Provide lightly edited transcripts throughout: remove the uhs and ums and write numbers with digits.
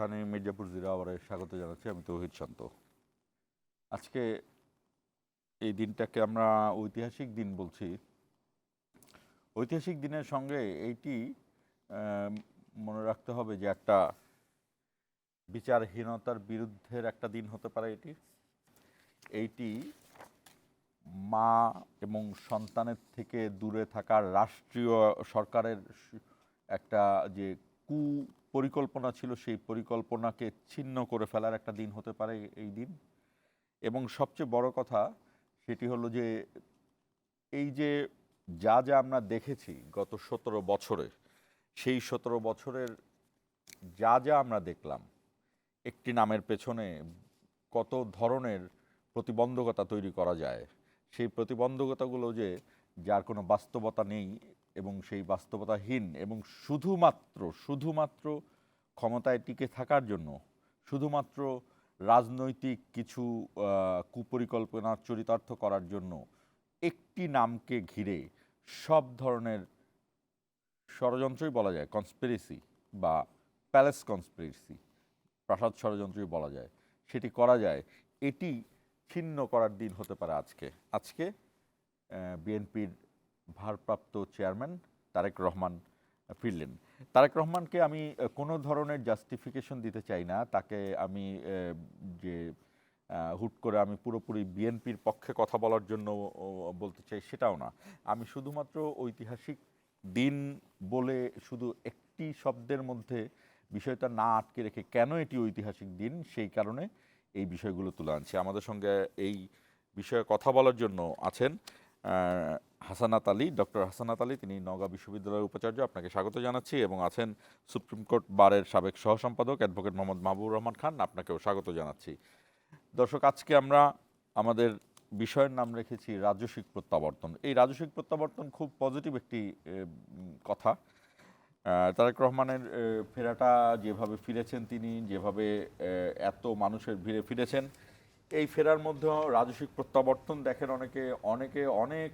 Ispahani Mirzapur zero আওয়ারে স্বাগত জানাচ্ছি। আমি তৌহিদ শান্ত। আজকে এই দিনটাকে আমরা ঐতিহাসিক দিন বলছি। ঐতিহাসিক দিনের সঙ্গে এইটি মনে রাখতে হবে যে একটা বিচারহীনতার বিরুদ্ধের একটা দিন হতে পারে। এইটি মা এবং সন্তানের থেকে দূরে থাকার রাষ্ট্রীয় সরকারের একটা যে কুপরিকল্পনা ছিল, সেই পরিকল্পনাকে ছিন্ন করে ফেলার একটা দিন হতে পারে এই দিন। এবং সবচেয়ে বড় কথা সেটি হলো যে এই যে যা যা আমরা দেখেছি গত 17 বছরে, সেই 17 বছরের যা যা আমরা দেখলাম, একটি নামের পেছনে কত ধরনের প্রতিবন্ধকতা তৈরি করা যায়, সেই প্রতিবন্ধকতাগুলো যে যার কোনো বাস্তবতা নেই এবং সেই বাস্তবতাহীন এবং শুধুমাত্র ক্ষমতায় টিকে থাকার জন্য, শুধুমাত্র রাজনৈতিক কিছু কুপরিকল্পনা চরিতার্থ করার জন্য একটি নামকে ঘিরে সব ধরনের ষড়যন্ত্রই বলা যায়, কনস্পিরেসি বা প্যালেস কনস্পিরেসি, প্রাসাদ ষড়যন্ত্রই বলা যায়, সেটি করা যায়। এটি ছিন্ন করার দিন হতে পারে আজকে বিএনপির ভারপ্রাপ্ত চেয়ারম্যান তারেক রহমান ফিরলেন। তারেক রহমানকে আমি কোনো ধরনের জাস্টিফিকেশন দিতে চাই না, তাকে আমি যে হুট করে আমি পুরোপুরি বিএনপির পক্ষে কথা বলার জন্য বলতে চাই সেটাও না। আমি শুধুমাত্র ঐতিহাসিক দিন বলে শুধু একটি শব্দের মধ্যে বিষয়টা না আটকে রেখে কেন এটি ঐতিহাসিক দিন সেই কারণে এই বিষয়গুলো তুলে আনছি। আমাদের সঙ্গে এই বিষয়ে কথা বলার জন্য আছেন হাসানাত আলী, ডক্টর হাসানাত আলী, তিনি নওগাঁ বিশ্ববিদ্যালয়ের উপাচার্য। আপনাকে স্বাগত জানাচ্ছি। এবং আছেন সুপ্রিম কোর্ট বারের সাবেক সহ সম্পাদক অ্যাডভোকেট মোহাম্মদ মাহবুবুর রহমান খান, আপনাকেও স্বাগত জানাচ্ছি। দর্শক, আজকে আমরা আমাদের বিষয়ের নাম রেখেছি রাজস্বিক প্রত্যাবর্তন। এই রাজস্বিক প্রত্যাবর্তন খুব পজিটিভ একটি কথা। তারেক রহমানের ফেরাটা, যেভাবে ফিরেছেন তিনি, যেভাবে এত মানুষের ভিড়ে ফিরেছেন, এই ফেরার মধ্যে রাজস্বিক প্রত্যাবর্তন দেখেন অনেকে অনেক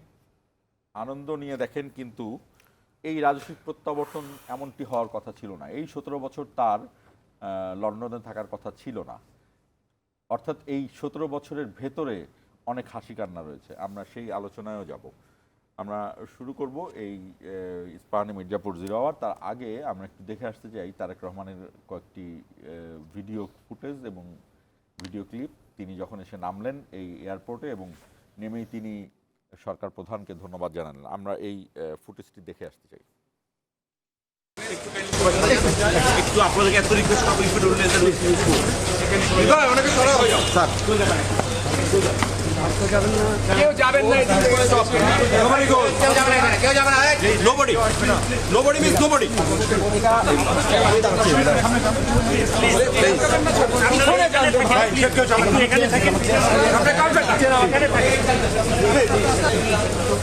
আনন্দ নিয়ে দেখেন, কিন্তু এই রাজস্বিক প্রত্যাবর্তন এমনটি হওয়ার কথা ছিল না। এই 17 বছর তার লন্ডনে থাকার কথা ছিল না। অর্থাৎ এই 17 বছরের ভেতরে অনেক হাসি কান্না রয়েছে, আমরা সেই আলোচনায়ও যাব। আমরা শুরু করব এই ইস্পাহানি মির্জাপুর জিরো আওয়ার। তার আগে আমরা একটু দেখে আসতে চাই তারেক রহমানের কয়েকটি ভিডিও ফুটেজ এবং ভিডিও ক্লিপ। তিনি যখন এসে নামলেন এই এয়ারপোর্টে এবং নেমেই তিনি সরকার প্রধানকে ধন্যবাদ জানালেন। আমরা এই ফুটেজটি দেখে আসতে চাই। একটু আপনাদেরকে এত রিকোয়েস্ট করবো, অনেকে সরা হয়ে যাও স্যার, কেউ যাবেন না, কেউ যাবে না, নোবডি মিন্স নোবডি।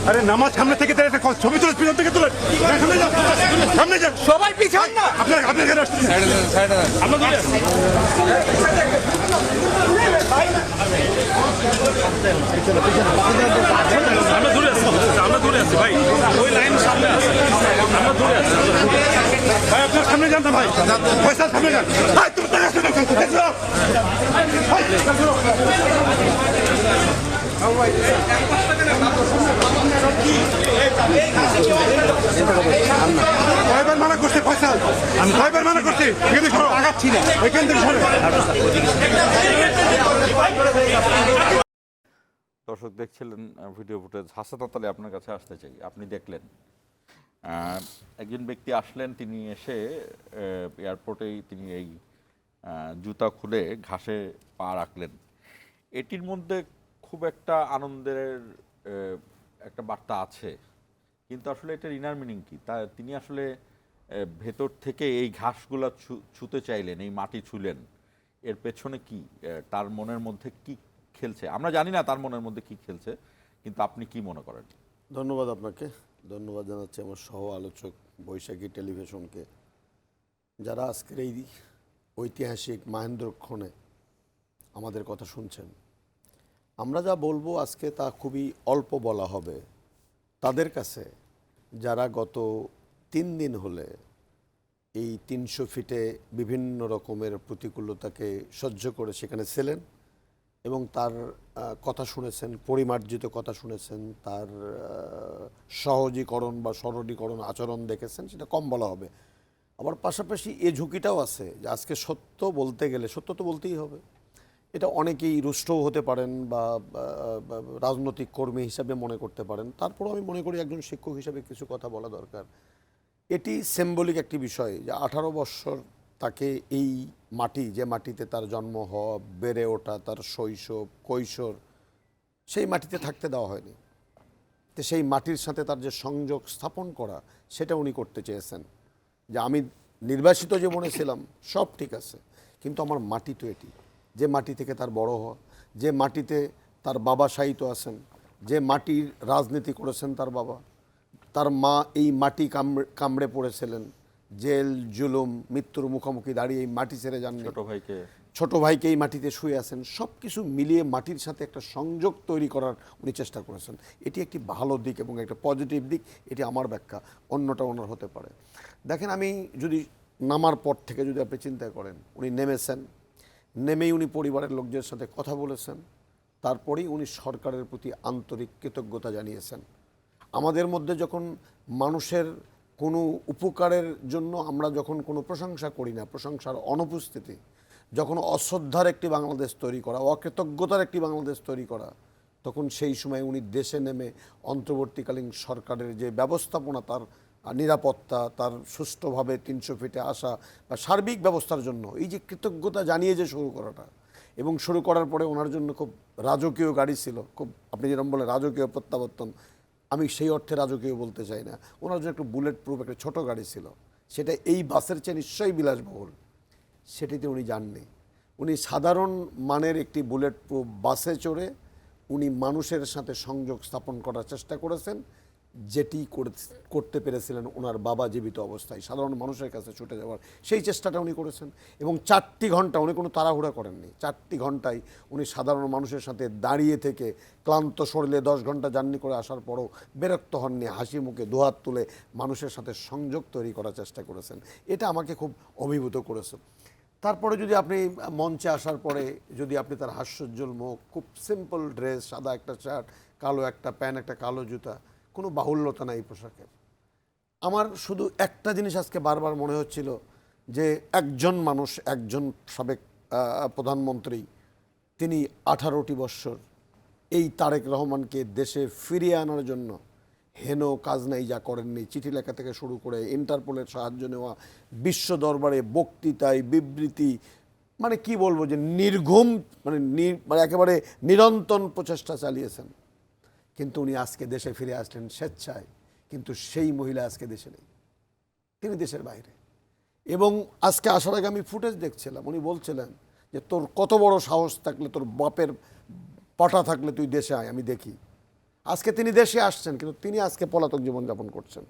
আরে নামাজ সামনে থেকে ছবি তুলে পিছন থেকে তুলে সামনে যান, সবাই পিছন না, আপনার আমরা দূরে আছি ভাই, ওই লাইন সামনে আছে, আমরা দূরে আছি ভাই, আপনার সামনে যান না ভাই, পয়সা সামনে যান ভাই, তুমি কয়বার মানা করছে ফয়সাল, আমি কয়বার মানা করছি, এখানে সরো, আগাচ্ছি না, এখান থেকে সরো। দর্শক দেখছিলেন ভিডিও ফুটেজ। হাসানাত আলী, আপনার কাছে আসতে চাই। আপনি দেখলেন একজন ব্যক্তি আসলেন, তিনি এসে এয়ারপোর্টেই তিনি এই জুতা খুলে ঘাসে পা রাখলেন। এটির মধ্যে খুব একটা আনন্দের একটা বার্তা আছে, কিন্তু আসলে এটার ইনার মিনিং কি? তিনি আসলে ভেতর থেকে এই ঘাসগুলা ছুঁতে চাইলেন, এই মাটি ছুলেন, এর পেছনে কি তার মনের মধ্যে কি খেলছে আমরা জানি না, তার মনের মধ্যে কি খেলছে, কিন্তু আপনি কি মনে করেন? ধন্যবাদ আপনাকে, ধন্যবাদ জানাচ্ছি আমার সহ আলোচক বৈশাখী টেলিভিশনকে, যারা আজকের এই ঐতিহাসিক মাহেন্দ্রক্ষণে আমাদের কথা শুনছেন। আমরা যা বলবো আজকে তা খুবই অল্প বলা হবে তাদের কাছে, যারা গত 3 দিন হলে এই 300 ফিটে বিভিন্ন রকমের প্রতিকূলতাকে সহ্য করে সেখানে ছিলেন এবং তার কথা শুনেছেন, পরিমার্জিত কথা শুনেছেন, তার সহজীকরণ বা সরলীকরণ আচরণ দেখেছেন, সেটা কম বলা হবে। আবার পাশাপাশি এ ঝুঁকিটাও আছে যে আজকে সত্য বলতে গেলে সত্য তো বলতেই হবে। এটা অনেকেই রুষ্টও হতে পারেন বা রাজনৈতিক কর্মী হিসাবে মনে করতে পারেন, তারপরও আমি মনে করি একজন শিক্ষক হিসাবে কিছু কথা বলা দরকার। এটি সিম্বলিক একটি বিষয় যে 18 বৎসর তাকে এই মাটি, যে মাটিতে তার জন্ম হওয়া, বেড়ে ওঠা, তার শৈশব কৈশোর, সেই মাটিতে থাকতে দেওয়া হয়নি। তো সেই মাটির সাথে তার যে সংযোগ স্থাপন করা, সেটা উনি করতে চেয়েছেন। যে আমি নির্বাসিত জীবনে ছিলাম, সব ঠিক আছে, কিন্তু আমার মাটি তো এটি, যে মাটি থেকে তার বড় হওয়া, যে মাটিতে তার বাবা শায়িত আছেন, যে মাটির রাজনীতি করেছেন তার বাবা, তার মা এই মাটি কামড়ে পড়েছিলেন, জেল জুলুম মৃত্যুর মুখোমুখি দাঁড়িয়ে এই মাটি ছেড়ে যান, ছোট ভাইকে এই মাটিতে শুয়ে আছেন, সব কিছু মিলিয়ে মাটির সাথে একটা সংযোগ তৈরি করার উনি চেষ্টা করেছেন। এটি একটি ভালো দিক এবং একটা পজিটিভ দিক, এটি আমার ব্যাখ্যা, অন্যটা ওনার হতে পারে। দেখেন, আমি যদি নামার পর থেকে যদি আপনি চিন্তা করেন, উনি নেমেছেন, নেমেই উনি পরিবারের লোকদের সাথে কথা বলেছেন, তারপরেই উনি সরকারের প্রতি আন্তরিক কৃতজ্ঞতা জানিয়েছেন। আমাদের মধ্যে যখন মানুষের কোনো উপকারের জন্য আমরা যখন কোনো প্রশংসা করি না, প্রশংসার অনুপস্থিতি, যখন অশ্রদ্ধার একটি বাংলাদেশ তৈরি করা, অকৃতজ্ঞতার একটি বাংলাদেশ তৈরি করা, তখন সেই সময় উনি দেশে নেমে অন্তর্বর্তীকালীন সরকারের যে ব্যবস্থাপনা, তার নিরাপত্তা, তার সুষ্ঠুভাবে 300 ফিটে আসা বা সার্বিক ব্যবস্থার জন্য এই যে কৃতজ্ঞতা জানিয়ে যে শুরু করাটা, এবং শুরু করার পরে ওনার জন্য খুব রাজকীয় গাড়ি ছিল, খুব আপনি যেরকম বলে রাজকীয় প্রত্যাবর্তন, আমি সেই অর্থে রাজকীয় বলতে চাই না, ওনার জন্য একটু বুলেট প্রুফ একটা ছোটো গাড়ি ছিল, সেটা এই বাসের চেয়ে নিশ্চয়ই বিলাসবহুল। সেটিতে উনি যাননি, উনি সাধারণ মানের একটি বুলেট প্রুফ বাসে চড়ে উনি মানুষের সাথে সংযোগ স্থাপন করার চেষ্টা করেছেন, যেটি করতে পেরেছিলেন ওনার বাবা জীবিত অবস্থায়, সাধারণ মানুষের কাছে ছুটে যাওয়ার সেই চেষ্টাটা উনি করেছেন। এবং 4টি ঘন্টা উনি কোনো তাড়াহুড়া করেননি, 4টি ঘন্টায় উনি সাধারণ মানুষের সাথে দাঁড়িয়ে থেকে ক্লান্ত শরীরে 10 ঘন্টা জার্নি করে আসার পরও বিরক্ত হননি, হাসি মুখে দুহাত তুলে মানুষের সাথে সংযোগ তৈরি করার চেষ্টা করেছেন। এটা আমাকে খুব অভিভূত করেছে। তারপরে যদি আপনি মঞ্চে আসার পরে যদি আপনি তার হাস্যোজ্জ্বল মুখ, খুব সিম্পল ড্রেস, সাদা একটা শার্ট, কালো একটা প্যান্ট, একটা কালো জুতা, কোনো বাহুল্যতা নাই পোশাকের। আমার শুধু একটা জিনিস আজকে বারবার মনে হচ্ছিল যে একজন মানুষ, একজন সাবেক প্রধানমন্ত্রী, তিনি 18টি বৎসর এই তারেক রহমানকে দেশে ফিরিয়ে আনার জন্য হেন কাজ নাই যা করেননি। চিঠি লেখা থেকে শুরু করে ইন্টারপোলের সাহায্য নেওয়া, বিশ্ব দরবারে বক্তৃতায় বিবৃতি, মানে কি বলবো যে নির্ঘুম, মানে একেবারে নিরন্তর প্রচেষ্টা চালিয়েছেন। কিন্তু উনি আজকে দেশে ফিরে আসলেন স্বেচ্ছায়, কিন্তু সেই মহিলা আজকে দেশে নেই, তিনি দেশের বাইরে। এবং আজকে আসার আগে আমি ফুটেজ দেখছিলাম, উনি বলছিলেন যে তোর কত বড় সাহস থাকলে, তোর বাপের পাটা থাকলে তুই দেশে আয়, আমি দেখি। আজকে তিনি দেশে আসছেন, কিন্তু তিনি আজকে পলাতক জীবনযাপন করছেন।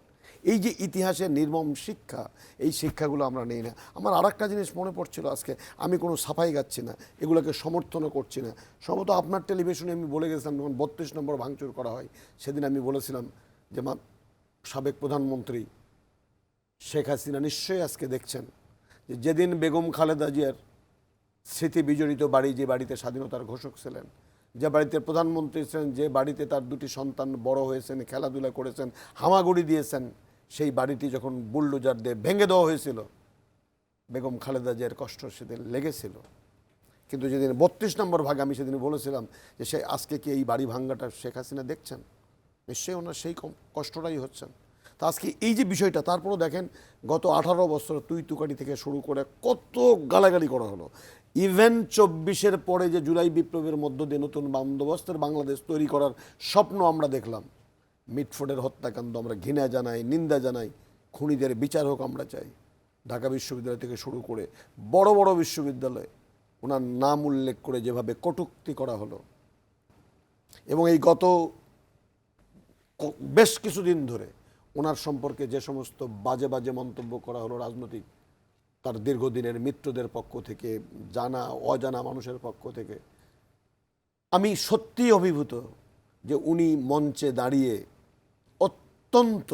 এই যে ইতিহাসের নির্মম শিক্ষা, এই শিক্ষাগুলো আমরা নেই না। আমার আর একটা জিনিস মনে পড়ছিল আজকে, আমি কোনো সাফাই গাচ্ছি না, এগুলোকে সমর্থনও করছি না। সম্ভবত আপনার টেলিভিশনে আমি বলে গেছিলাম, যখন 32 নম্বর ভাঙচুর করা হয়, সেদিন আমি বলেছিলাম যে সাবেক প্রধানমন্ত্রী শেখ হাসিনা নিশ্চয়ই আজকে দেখছেন যে যেদিন বেগম খালেদা জিয়ার স্মৃতি বিজড়িত বাড়ি, যে বাড়িতে স্বাধীনতার ঘোষক ছিলেন, যে বাড়িতে প্রধানমন্ত্রী ছিলেন, যে বাড়িতে তার 2টি সন্তান বড় হয়েছেন, খেলাধুলা করেছেন, হামাগুড়ি দিয়েছেন, সেই বাড়িটি যখন বুলডোজার দিয়ে ভেঙে দেওয়া হয়েছিল, বেগম খালেদা জিয়ার কষ্ট সেদিন লেগেছিল। কিন্তু যেদিন 32 নম্বর ভাগে আমি সেদিন বলেছিলাম যে সে আজকে কি এই বাড়ি ভাঙ্গাটা শেখ হাসিনা দেখছেন, নিশ্চয়ই ওনার সেই কষ্টটাই হচ্ছেন। তা আজকে এই যে বিষয়টা, তারপরও দেখেন গত 18 বছর তুই তুকারি থেকে শুরু করে কত গালাগালি করা হলো। ইভেন 24-এর পরে যে জুলাই বিপ্লবের মধ্য দিয়ে নতুন বন্দোবস্তের বাংলাদেশ তৈরি করার স্বপ্ন আমরা দেখলাম, মিটফোর্ডের হত্যাকাণ্ড আমরা ঘৃণা জানাই, নিন্দা জানাই, খুনিদের বিচার হোক আমরা চাই। ঢাকা বিশ্ববিদ্যালয় থেকে শুরু করে বড় বড় বিশ্ববিদ্যালয়ে ওনার নাম উল্লেখ করে যেভাবে কটূক্তি করা হলো, এবং এই গত বেশ কিছুদিন ধরে ওনার সম্পর্কে যে সমস্ত বাজে বাজে মন্তব্য করা হলো রাজনৈতিক, তার দীর্ঘদিনের মিত্রদের পক্ষ থেকে, জানা অজানা মানুষের পক্ষ থেকে, আমি সত্যিই অভিভূত যে উনি মঞ্চে দাঁড়িয়ে অত্যন্ত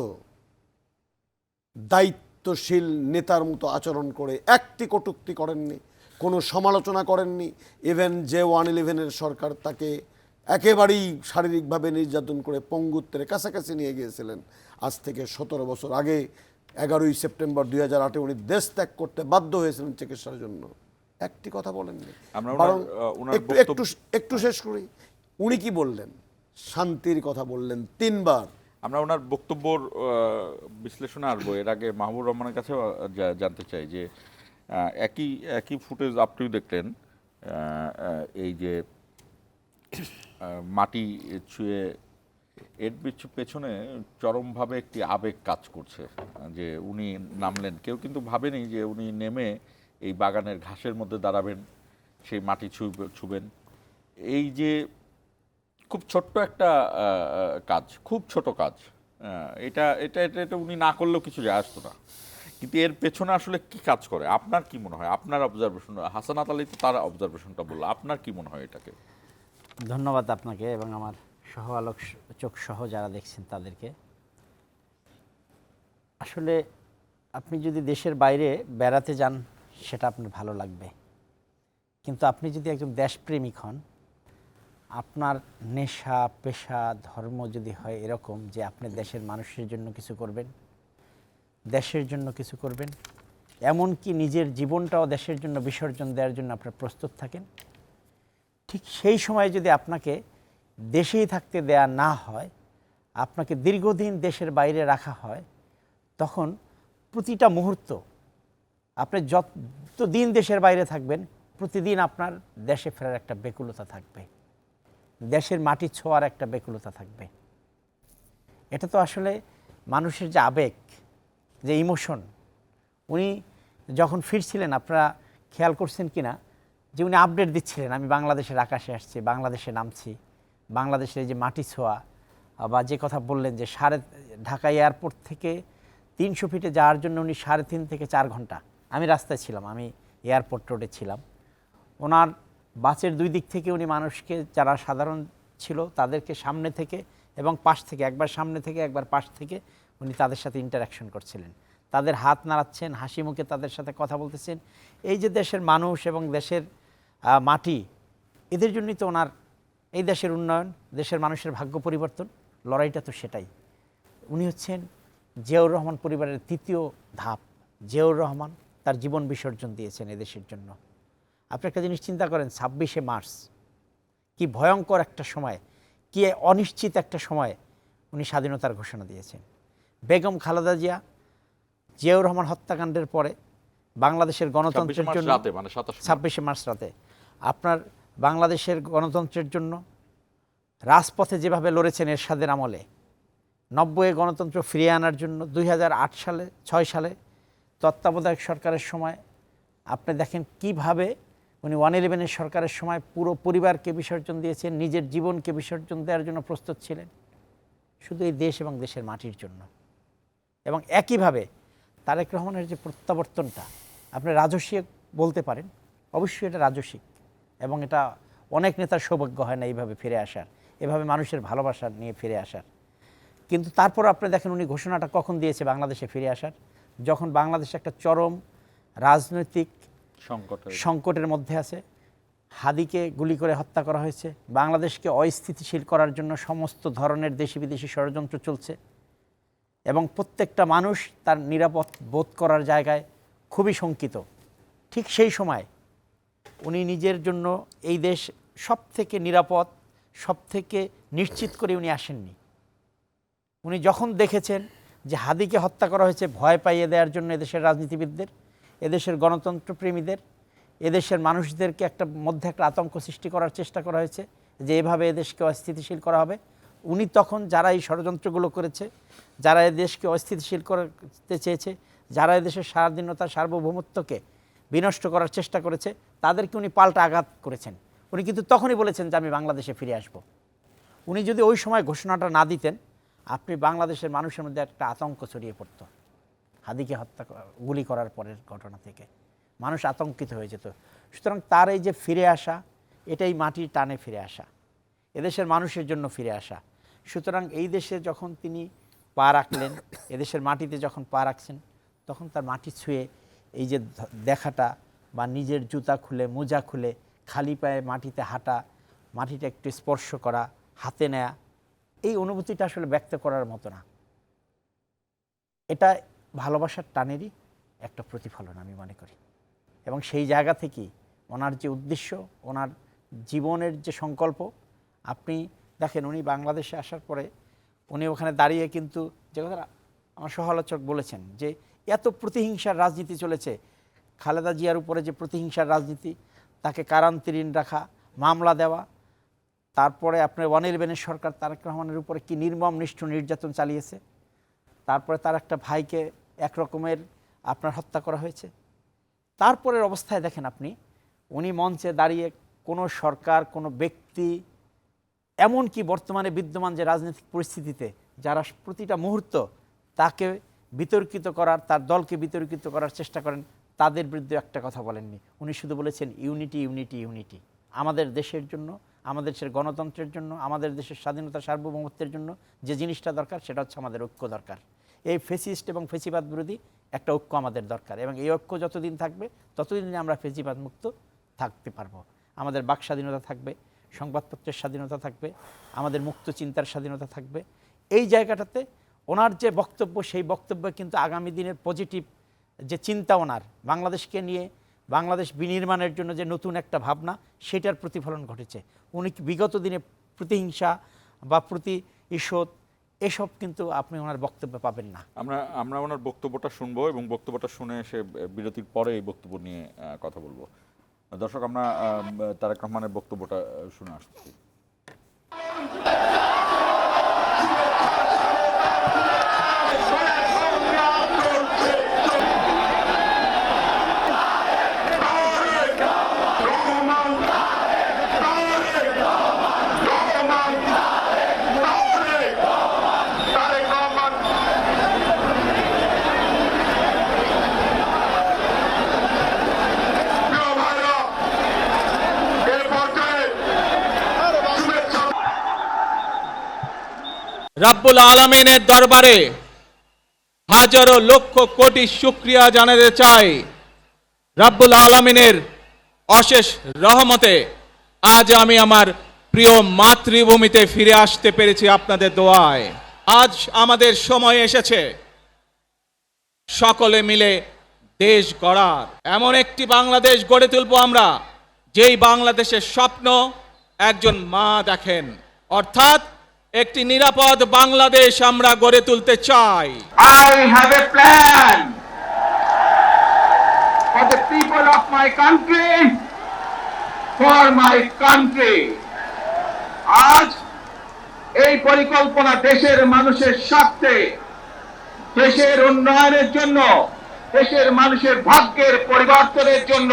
দায়িত্বশীল নেতার মতো আচরণ করে একটি কটূক্তি করেননি, কোনো সমালোচনা করেননি। ইভেন যে 111-এর সরকার তাকে একেবারেই শারীরিকভাবে নির্যাতন করে পঙ্গুত্বের কাছাকাছি নিয়ে গিয়েছিলেন। আজ থেকে 17 বছর আগে 11ই সেপ্টেম্বর 2008-এ উনি দেশ ত্যাগ করতে বাধ্য হয়েছিলেন চিকিৎসার জন্য, একটি কথা বলেননি। আমরা বরং ওনার একটু বক্তব্য- একটু একটু শেষ করি। উনি কি বললেন? শান্তির কথা বললেন 3 বার। আমরা ওনার বক্তব্যর বিশ্লেষণে আসবো। এর আগে মাহবুব রহমানের কাছে জানতে চাই যে একই একই ফুটেজ আপনিও দেখলেন, এই যে মাটি ছুঁয়ে এর পেছনে চরমভাবে একটি আবেগ কাজ করছে। যে উনি নামলেন, কেউ কিন্তু ভাবেনি যে উনি নেমে এই বাগানের ঘাসের মধ্যে দাঁড়াবেন, সেই মাটি ছুবেন। এই যে খুব ছোট্ট একটা কাজ, খুব ছোট কাজ, এটা এটা এটা এটা উনি না করলেও কিছু যায় আসতো না। কিন্তু এর পেছনে আসলে কি কাজ করে আপনার কি মনে হয়? আপনার অবজারভেশন, হাসানাত আলী তো তার অবজারভেশনটা বললো, আপনার কি মনে হয় এটাকে? ধন্যবাদ আপনাকে এবং আমার সহ আলোচক সহ যারা দেখছেন তাদেরকে। আসলে আপনি যদি দেশের বাইরে বেড়াতে যান সেটা আপনার ভালো লাগবে, কিন্তু আপনি যদি একজন দেশপ্রেমিক হন, আপনার নেশা পেশা ধর্ম যদি হয় এরকম যে আপনি দেশের মানুষের জন্য কিছু করবেন, দেশের জন্য কিছু করবেন, এমনকি নিজের জীবনটাও দেশের জন্য বিসর্জন দেওয়ার জন্য আপনার প্রস্তুত থাকেন, ঠিক সেই সময় যদি আপনাকে দেশেই থাকতে দেয়া না হয়, আপনাকে দীর্ঘদিন দেশের বাইরে রাখা হয়, তখন প্রতিটা মুহূর্ত আপনি যত দিন দেশের বাইরে থাকবেন প্রতিদিন আপনার দেশে ফেরার একটা ব্যাকুলতা থাকবে, দেশের মাটি ছোঁয়ার একটা ব্যাকুলতা থাকবে। এটা তো আসলে মানুষের যে আবেগ, যে ইমোশন, উনি যখন ফিরছিলেন আপনারা খেয়াল করছেন কি না যে উনি আপডেট দিচ্ছিলেন, আমি বাংলাদেশের আকাশে আসছি, বাংলাদেশে নামছি, বাংলাদেশের যে মাটি ছোঁয়া, বা যে কথা বললেন যে ঢাকা এয়ারপোর্ট থেকে 300 ফিটে যাওয়ার জন্য উনি 3.5 থেকে 4 ঘন্টা, আমি রাস্তায় ছিলাম, আমি এয়ারপোর্ট রোডে ছিলাম, ওনার বাসের 2 দিক থেকে উনি মানুষকে যারা সাধারণ ছিল তাদেরকে সামনে থেকে এবং পাশ থেকে, একবার সামনে থেকে একবার পাশ থেকে উনি তাদের সাথে ইন্টারাকশন করছিলেন, তাদের হাত নাড়াচ্ছেন, হাসি মুখে তাদের সাথে কথা বলতেছেন। এই যে দেশের মানুষ এবং দেশের মাটি, এদের জন্যই তো ওনার এই দেশের উন্নয়ন, দেশের মানুষের ভাগ্য পরিবর্তন, লড়াইটা তো সেটাই। উনি হচ্ছেন জিয়াউর রহমান পরিবারের 3য় ধাপ। জিয়াউর রহমান তার জীবন বিসর্জন দিয়েছেন এদেশের জন্য। আপনি একটা জিনিস চিন্তা করেন, 26শে মার্চ কি ভয়ঙ্কর একটা সময়, কি অনিশ্চিত একটা সময় উনি স্বাধীনতার ঘোষণা দিয়েছেন। বেগম খালেদা জিয়া জিয়াউর রহমান হত্যাকাণ্ডের পরে বাংলাদেশের গণতন্ত্রের জন্য 26শে মার্চ রাতে আপনার বাংলাদেশের গণতন্ত্রের জন্য রাজপথে যেভাবে লড়েছেন এরশাদের আমলে, 90-এ গণতন্ত্র ফিরিয়ে আনার জন্য 2008 সালে 6 সালে তত্ত্বাবধায়ক সরকারের সময় আপনি দেখেন কিভাবে উনি 111-এর সরকারের সময় পুরো পরিবারকে বিসর্জন দিয়েছেন, নিজের জীবনকে বিসর্জন দেওয়ার জন্য প্রস্তুত ছিলেন শুধু এই দেশ এবং দেশের মাটির জন্য। এবং একইভাবে তারেক রহমানের যে প্রত্যাবর্তনটা আপনি রাজস্বিক বলতে পারেন, অবশ্যই এটা রাজস্বিক, এবং এটা অনেক নেতার সৌভাগ্য হয় না এইভাবে ফিরে আসার, এভাবে মানুষের ভালোবাসা নিয়ে ফিরে আসার। কিন্তু তারপর আপনি দেখেন উনি ঘোষণাটা কখন দিয়েছে বাংলাদেশে ফিরে আসার, যখন বাংলাদেশ একটা চরম রাজনৈতিক সংকটের মধ্যে আছে, হাদিকে গুলি করে হত্যা করা হয়েছে, বাংলাদেশকে অস্থিতিশীল করার জন্য সমস্ত ধরনের দেশি বিদেশি ষড়যন্ত্র চলছে, এবং প্রত্যেকটা মানুষ তার নিরাপদ বোধ করার জায়গায় খুবই শঙ্কিত। ঠিক সেই সময় উনি নিজের জন্য এই দেশ সবথেকে নিরাপদ, সবথেকে নিশ্চিত করে উনি আসেননি। উনি যখন দেখেছেন যে হাদিকে হত্যা করা হয়েছে, ভয় পাইয়ে দেওয়ার জন্য এদেশের রাজনীতিবিদদের, এদেশের গণতন্ত্রপ্রেমীদের, এদেশের মানুষদেরকে মধ্যে একটা আতঙ্ক সৃষ্টি করার চেষ্টা করা হয়েছে যে এভাবে এদেশকে অস্থিতিশীল করা হবে, উনি তখন যারা এই ষড়যন্ত্রগুলো করেছে, যারা এদেশকে অস্থিতিশীল করতে চেয়েছে, যারা এদেশের স্বাধীনতা সার্বভৌমত্বকে বিনষ্ট করার চেষ্টা করেছে, তাদেরকে উনি পাল্টা আঘাত করেছেন। উনি কিন্তু তখনই বলেছেন যে আমি বাংলাদেশে ফিরে আসব। উনি যদি ওই সময় ঘোষণাটা না দিতেন, আপনি বাংলাদেশের মানুষের মধ্যে একটা আতঙ্ক ছড়িয়ে পড়তো। হাদিকে গুলি করার পরের ঘটনা থেকে মানুষ আতঙ্কিত হয়ে যেত। সুতরাং তার এই যে ফিরে আসা, এটাই মাটির টানে ফিরে আসা, এদেশের মানুষের জন্য ফিরে আসা। সুতরাং এই দেশে যখন তিনি পা রাখলেন, এদেশের মাটিতে যখন পা রাখছেন, তখন তার মাটি ছুঁয়ে এই যে দেখাটা বা নিজের জুতা খুলে মোজা খুলে খালি পায়ে মাটিতে হাঁটা, মাটিটা একটু স্পর্শ করা, হাতে নেয়া, এই অনুভূতিটা আসলে ব্যক্ত করার মতো না। এটা ভালোবাসার টানেরই একটা প্রতিফলন আমি মনে করি। এবং সেই জায়গা থেকেই ওনার যে উদ্দেশ্য, ওনার জীবনের যে সংকল্প, আপনি দেখেন উনি বাংলাদেশে আসার পরে উনি ওখানে দাঁড়িয়ে কিন্তু যে কথা আমার সহ-আলোচক বলেছেন যে এত প্রতিহিংসার রাজনীতি চলেছে, খালেদা জিয়ার উপরে যে প্রতিহিংসার রাজনীতি, তাকে কারান্তরীণ রাখা, মামলা দেওয়া, তারপরে আপনার 111 সরকার তারেক রহমানের উপরে কি নির্মম নিষ্ঠুর নির্যাতন চালিয়েছে, তারপরে তার একটা ভাইকে একরকমের আপনার হত্যা করা হয়েছে। তারপরের অবস্থায় দেখেন আপনি উনি মঞ্চে দাঁড়িয়ে কোনো সরকার, কোনো ব্যক্তি, এমনকি বর্তমানে বিদ্যমান যে রাজনৈতিক পরিস্থিতিতে যারা প্রতিটা মুহূর্ত তাকে বিতর্কিত করার, তার দলকে বিতর্কিত করার চেষ্টা করেন, তাদের বিরুদ্ধে একটা কথা বলেননি। উনি শুধু বলেছেন ইউনিটি, ইউনিটি, ইউনিটি। আমাদের দেশের জন্য, আমাদের দেশের গণতন্ত্রের জন্য, আমাদের দেশের স্বাধীনতা সার্বভৌমত্বের জন্য যে জিনিসটা দরকার সেটা হচ্ছে আমাদের ঐক্য দরকার। এই ফেসিস্ট এবং ফেসিবাদ বিরোধী একটা ঐক্য আমাদের দরকার, এবং এই ঐক্য যতদিন থাকবে ততদিন আমরা ফেসিবাদ মুক্ত থাকতে পারবো। আমাদের বাক স্বাধীনতা থাকবে, সংবাদপত্রের স্বাধীনতা থাকবে, আমাদের মুক্ত চিন্তার স্বাধীনতা থাকবে। এই জায়গাটাতে ওনার যে বক্তব্য, সেই বক্তব্য কিন্তু আগামী দিনের পজিটিভ যে চিন্তা ওনার বাংলাদেশকে নিয়ে, বাংলাদেশ বিনির্মাণের জন্য যে নতুন একটা ভাবনা, সেটার প্রতিফলন ঘটেছে। উনি বিগত দিনে প্রতিহিংসা বা প্রতিশোধ এসব কিন্তু আপনি ওনার বক্তব্যে পাবেন না। আমরা ওনার বক্তব্যটা শুনবো এবং বক্তব্যটা শুনে এসে বিরতির পরে এই বক্তব্য নিয়ে কথা বলবো। দর্শক, আমরা তারেক রহমানের বক্তব্যটা শুনে আসছি। রব্বুল আলামিনের দরবারে হাজারো লক্ষ কোটি শুকরিয়া জানাতে চাই। রব্বুল আলামিনের অশেষ রহমতে আজ আমি আমার প্রিয় মাতৃভূমিতে ফিরে আসতে পেরেছি আপনাদের দোয়ায়। আজ আমাদের সময় এসেছে সকলে মিলে দেশ গড়ার। এমন একটি বাংলাদেশ গড়ে তুলব আমরা, যেই বাংলাদেশের স্বপ্ন একজন মা দেখেন, অর্থাৎ একটি নিরাপদ বাংলাদেশ আমরা গড়ে তুলতে চাই। I have a plan for the people of my country, for my country. আজ এই পরিকল্পনা দেশের মানুষের স্বার্থে, দেশের উন্নয়নের জন্য, দেশের মানুষের ভাগ্যের পরিবর্তনের জন্য।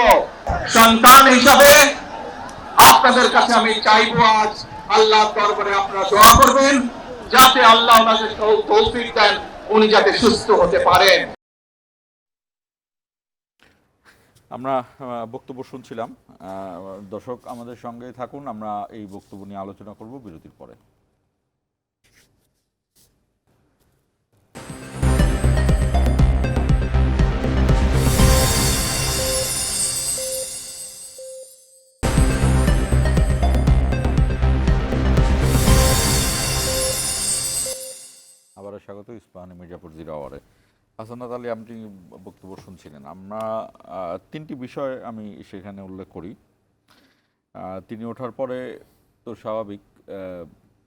সন্তান হিসাবে আপনাদের কাছে আমি চাইবো আজ আল্লাহর দরবারে আপনারা দোয়া করবেন যাতে আল্লাহ ওনাকে তৌফিক দেন, উনি যাতে সুস্থ হতে পারেন। আমরা বক্তব্য শুনছিলাম। দর্শক, আমাদের সঙ্গে থাকুন, আমরা এই বক্তব্য নিয়ে আলোচনা করব বিরতির পরে। আবারও স্বাগত ইস্পাহানি মির্জাপুর জিরো আওয়ারে। হাসানাত আলী, আপনি বক্তব্য শুনছিলেন। আমরা তিনটি বিষয় আমি সেখানে উল্লেখ করি। তিনি ওঠার পরে তো স্বাভাবিক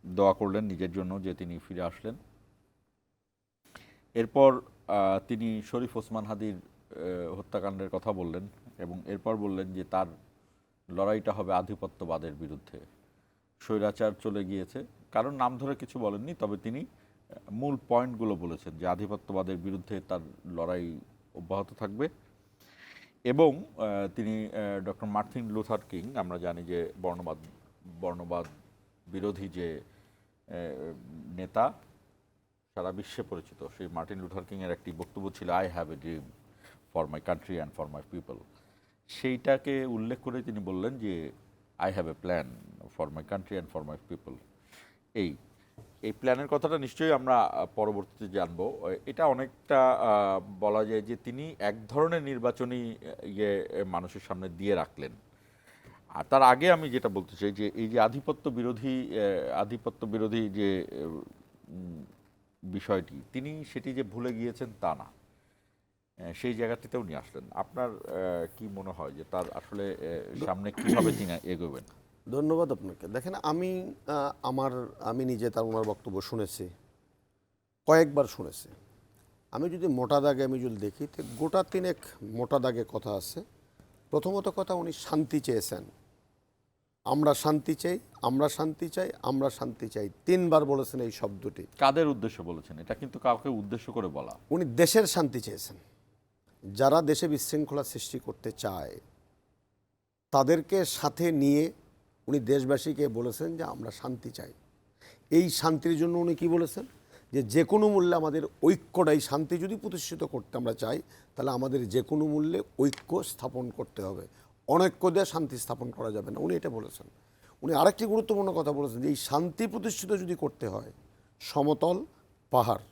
দোয়া করলেন নিজের জন্য যে তিনি ফিরে আসলেন। এরপর তিনি শরীফ ওসমান হাদির হত্যাকাণ্ডের কথা বললেন এবং এরপর বললেন যে তার লড়াইটা হবে আধিপত্যবাদের বিরুদ্ধে। স্বৈরাচার চলে গিয়েছে, কারণ নাম ধরে কিছু বলেননি, তবে তিনি মূল পয়েন্টগুলো বলেছেন যে আধিপত্যবাদের বিরুদ্ধে তার লড়াই অব্যাহত থাকবে। এবং তিনি ডক্টর মার্টিন লুথার কিং, আমরা জানি যে বর্ণবাদ বিরোধী যে নেতা, সারা বিশ্বে পরিচিত, সেই মার্টিন লুথার কিংয়ের একটি বক্তব্য ছিল I have a dream for my country and for my people. সেইটাকে উল্লেখ করে তিনি বললেন যে I have a plan for my country and for my people. এই এই প্ল্যানের কথাটা নিশ্চয়ই আমরা পরবর্তীতে জানবো। এটা অনেকটা বলা যায় যে তিনি এক ধরনের নির্বাচনী ইয়ে মানুষের সামনে দিয়ে রাখলেন। আর তার আগে আমি যেটা বলতে চাই যে এই যে আধিপত্য বিরোধী যে বিষয়টি, তিনি সেটি যে ভুলে গিয়েছেন তা না, সেই জায়গাটিতেও নিয়ে আসলেন। আপনার কি মনে হয় যে তার আসলে সামনে কিভাবে তিনি এগোবেন? ধন্যবাদ আপনাকে। দেখেন, আমি নিজে তার ওনার বক্তব্য শুনেছি, কয়েকবার শুনেছি। আমি যদি মোটা দাগে দেখি, তো গোটা তিনেক মোটা দাগে কথা আছে। প্রথমত কথা, উনি শান্তি চেয়েছেন। আমরা শান্তি চাই, আমরা শান্তি চাই, আমরা শান্তি চাই, 3 বার বলেছেন এই শব্দটি। কাদের উদ্দেশ্যে বলেছেন? এটা কিন্তু কাউকে উদ্দেশ্য করে বলা। উনি দেশের শান্তি চেয়েছেন। যারা দেশে বিশৃঙ্খলা সৃষ্টি করতে চায় তাদেরকে সাথে নিয়ে উনি দেশবাসীকে বলেছেন যে আমরা শান্তি চাই। এই শান্তির জন্য উনি কি বলেছেন, যে কোনো মূল্যে আমাদের ঐক্যটাই, শান্তি যদি প্রতিষ্ঠিত করতে আমরা চাই, তাহলে আমাদের যে কোনো মূল্যে ঐক্য স্থাপন করতে হবে, অনৈক্য দিয়ে শান্তি স্থাপন করা যাবে না। উনি এটা বলেছেন। উনি আরেকটি গুরুত্বপূর্ণ কথা বলেছেন যে এই শান্তি প্রতিষ্ঠিত যদি করতে হয়, সমতল পাহাড়,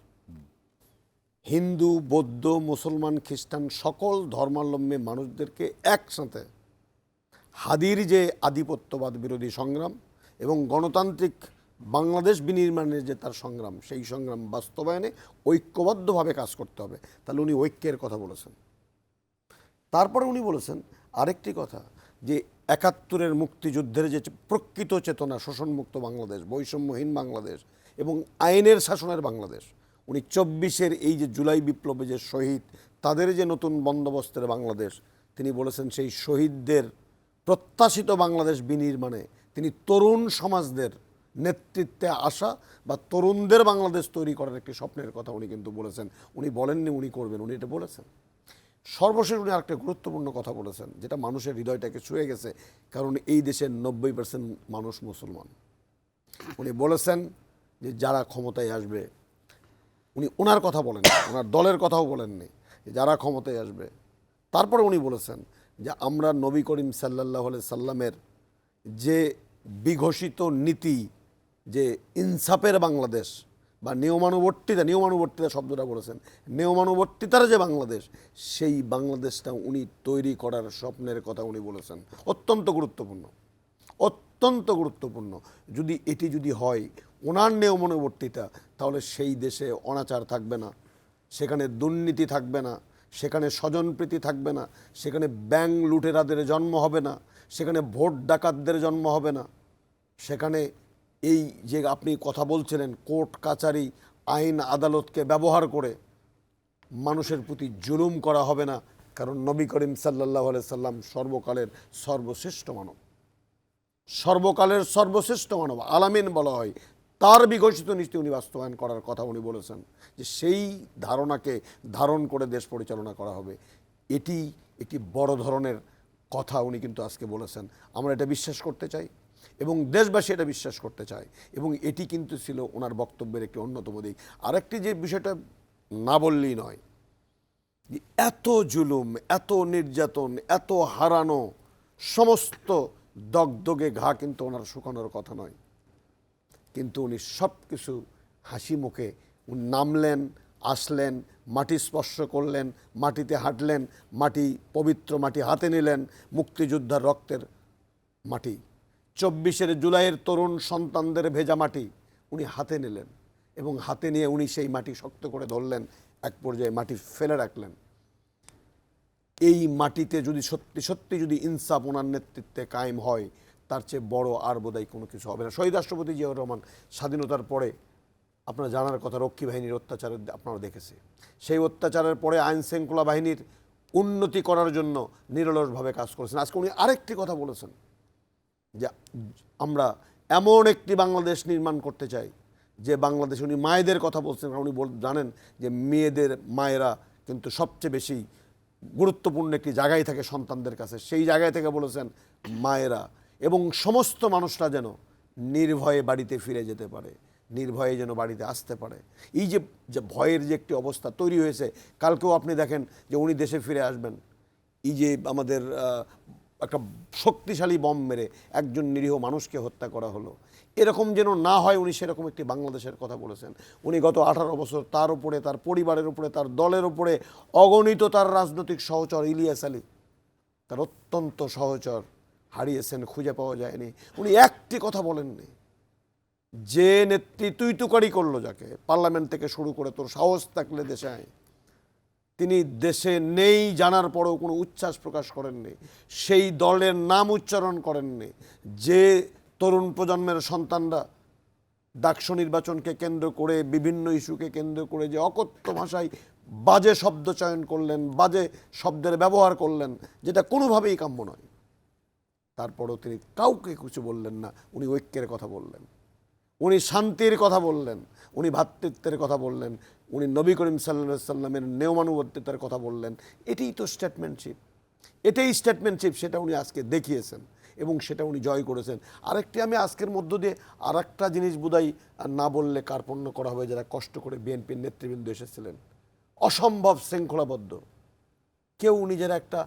হিন্দু, বৌদ্ধ, মুসলমান, খ্রিস্টান সকল ধর্মাবলম্বী মানুষদেরকে একসাথে হাদির যে আধিপত্যবাদ বিরোধী সংগ্রাম এবং গণতান্ত্রিক বাংলাদেশ বিনির্মাণের যে তার সংগ্রাম, সেই সংগ্রাম বাস্তবায়নে ঐক্যবদ্ধভাবে কাজ করতে হবে। তাহলে উনি ঐক্যের কথা বলেছেন। তারপরে উনি বলেছেন আরেকটি কথা, যে ৭১-এর মুক্তিযুদ্ধের যে প্রকৃত চেতনা, শোষণমুক্ত বাংলাদেশ, বৈষম্যহীন বাংলাদেশ এবং আইনের শাসনের বাংলাদেশ। উনি ২৪-এর এই যে জুলাই বিপ্লবে যে শহীদ, তাদের যে নতুন বন্দোবস্তের বাংলাদেশ, তিনি বলেছেন সেই শহীদদের প্রত্যাশিত বাংলাদেশ বিনির্মাণে তিনি তরুণ সমাজদের নেতৃত্বে আসা বা তরুণদের বাংলাদেশ তৈরি করার একটি স্বপ্নের কথা উনি কিন্তু বলেছেন। উনি বলেননি উনি করবেন, উনি এটা বলেছেন। সর্বশেষ উনি আরেকটা গুরুত্বপূর্ণ কথা বলেছেন, যেটা মানুষের হৃদয়টাকে ছুঁয়ে গেছে, কারণ এই দেশের ৯০% মানুষ মুসলমান। উনি বলেছেন যে যারা ক্ষমতায় আসবে, উনি ওনার কথা বলেন, ওনার দলের কথাও বলেননি, যারা ক্ষমতায় আসবে। তারপরে উনি বলেছেন যে আমরা নবী করিম সাল্লাল্লাহু আলাইহি সাল্লামের যে বিঘোষিত নীতি, যে ইনসাফের বাংলাদেশ বা নিয়মানুবর্তিতা শব্দটা বলেছেন, নিয়মানুবর্তিতার যে বাংলাদেশ, সেই বাংলাদেশটা উনি তৈরি করার স্বপ্নের কথা উনি বলেছেন। অত্যন্ত গুরুত্বপূর্ণ, অত্যন্ত গুরুত্বপূর্ণ। এটি যদি হয় ওনার নিয়মানুবর্তিতা, তাহলে সেই দেশে অনাচার থাকবে না, সেখানে দুর্নীতি থাকবে না, সেখানে স্বজনপ্রীতি থাকবে না, সেখানে ব্যাংক লুটেরাদের জন্ম হবে না, সেখানে ভোট ডাকাতদের জন্ম হবে না, সেখানে এই যে আপনি কথা বলছিলেন কোর্ট কাচারি আইন আদালতকে ব্যবহার করে মানুষের প্রতি জুলুম করা হবে না। কারণ নবী করিম সাল্লাল্লাহু আলাইহি সাল্লাম সর্বকালের সর্বশ্রেষ্ঠ মানব, সর্বকালের সর্বশ্রেষ্ঠ মানব, আলামিন বলা হয়। তার বিঘোষিত নীতি উনি বাস্তবায়ন করার কথা উনি বলেছেন, যে সেই ধারণাকে ধারণ করে দেশ পরিচালনা করা হবে। এটি একটি বড় ধরনের কথা উনি কিন্তু আজকে বলেছেন। আমরা এটা বিশ্বাস করতে চাই এবং দেশবাসী এটা বিশ্বাস করতে চায়, এবং এটি কিন্তু ছিল ওনার বক্তব্যের একটি অন্যতম দিক। আরেকটি যে বিষয়টা না বললেই নয়, যে এত জুলুম, এত নির্যাতন, এত হারানো, সমস্ত দগদগে ঘা কিন্তু ওনার শুকানোর কথা নয়। কিন্তু উনি সব কিছু হাসি মুখে উনি নামলেন, আসলেন, মাটি স্পর্শ করলেন, মাটিতে হাঁটলেন, মাটি, পবিত্র মাটি হাতে নিলেন, মুক্তিযোদ্ধার রক্তের মাটি, ২৪ জুলাইয়ের তরুণ সন্তানদের ভেজা মাটি উনি হাতে নিলেন, এবং হাতে নিয়ে উনি সেই মাটি শক্ত করে ধরলেন, এক পর্যায়ে মাটি ফেলে রাখলেন। এই মাটিতে যদি সত্যি সত্যি যদি ইনসাফ ওনার নেতৃত্বে কায়েম হয়, তার চেয়ে বড় আর বোধহয় কোনো কিছু হবে না। শহীদ রাষ্ট্রপতি জিয়াউর রহমান স্বাধীনতার পরে, আপনারা জানার কথা, রক্ষী বাহিনীর অত্যাচার আপনারা দেখেছে। সেই অত্যাচারের পরে আইন শৃঙ্খলা বাহিনীর উন্নতি করার জন্য নিরলসভাবে কাজ করেছেন। আজকে উনি আরেকটি কথা বলেছেন, যে আমরা এমন একটি বাংলাদেশ নির্মাণ করতে চাই যে বাংলাদেশ, উনি মায়েদের কথা বলছেন, কারণ উনি জানেন যে মায়েরা কিন্তু সবচেয়ে বেশি গুরুত্বপূর্ণ একটি জায়গায় থাকে সন্তানদের কাছে। সেই জায়গায় থেকে বলেছেন মায়েরা এবং সমস্ত মানুষরা যেন নির্ভয়ে বাড়িতে ফিরে যেতে পারে, নির্ভয়ে যেন বাড়িতে আসতে পারে। এই যে ভয়ের যে একটি অবস্থা তৈরি হয়েছে, কালকেও আপনি দেখেন যে উনি দেশে ফিরে আসবেন। এই যে আমাদের একটা শক্তিশালী বম মেরে একজন নিরীহ মানুষকে হত্যা করা হলো, এরকম যেন না হয়, উনি সেরকম একটি বাংলাদেশের কথা বলেছেন। উনি গত 18 বছর তার উপরে, তার পরিবারের উপরে, তার দলের উপরে অগণিত তার রাজনৈতিক সহচর ইলিয়াস আলী, তার অত্যন্ত সহচর হারিয়েছেন, খুঁজে পাওয়া যায়নি। উনি একটি কথা বলেননি যে নেত্রী তুই তুকারি করলো, যাকে পার্লামেন্ট থেকে শুরু করে তোর সাহস থাকলে দেশে আয়, তিনি দেশে নেই জানার পরেও কোনো উচ্ছ্বাস প্রকাশ করেননি, সেই দলের নাম উচ্চারণ করেননি। যে তরুণ প্রজন্মের সন্তানরা ডাকসু নির্বাচনকে কেন্দ্র করে, বিভিন্ন ইস্যুকে কেন্দ্র করে যে অকথ্য ভাষায় বাজে শব্দ চয়ন করলেন, বাজে শব্দের ব্যবহার করলেন, যেটা কোনোভাবেই কাম্য নয়, তারপরেও তিনি কাউকে কিছু বললেন না। উনি ঐক্যের কথা বললেন, উনি শান্তির কথা বললেন, উনি ভ্রাতৃত্বের কথা বললেন, উনি নবী করিম সাল্লাল্লাহু আলাইহি সাল্লামের নিয়মানুবর্তিতার কথা বললেন। এটাই তো স্টেটমেন্টশিপ, এটাই স্টেটমেন্টশিপ। সেটা উনি আজকে দেখিয়েছেন এবং সেটা উনি জয় করেছেন। আরেকটি আমি আজকের মধ্য দিয়ে আরেকটা জিনিস বোধহয় না বললে কার্পণ্য করা হবে, যারা কষ্ট করে বিএনপির নেতৃবৃন্দ এসেছিলেন, অসম্ভব শৃঙ্খলাবদ্ধ। কেউ নিজের একটা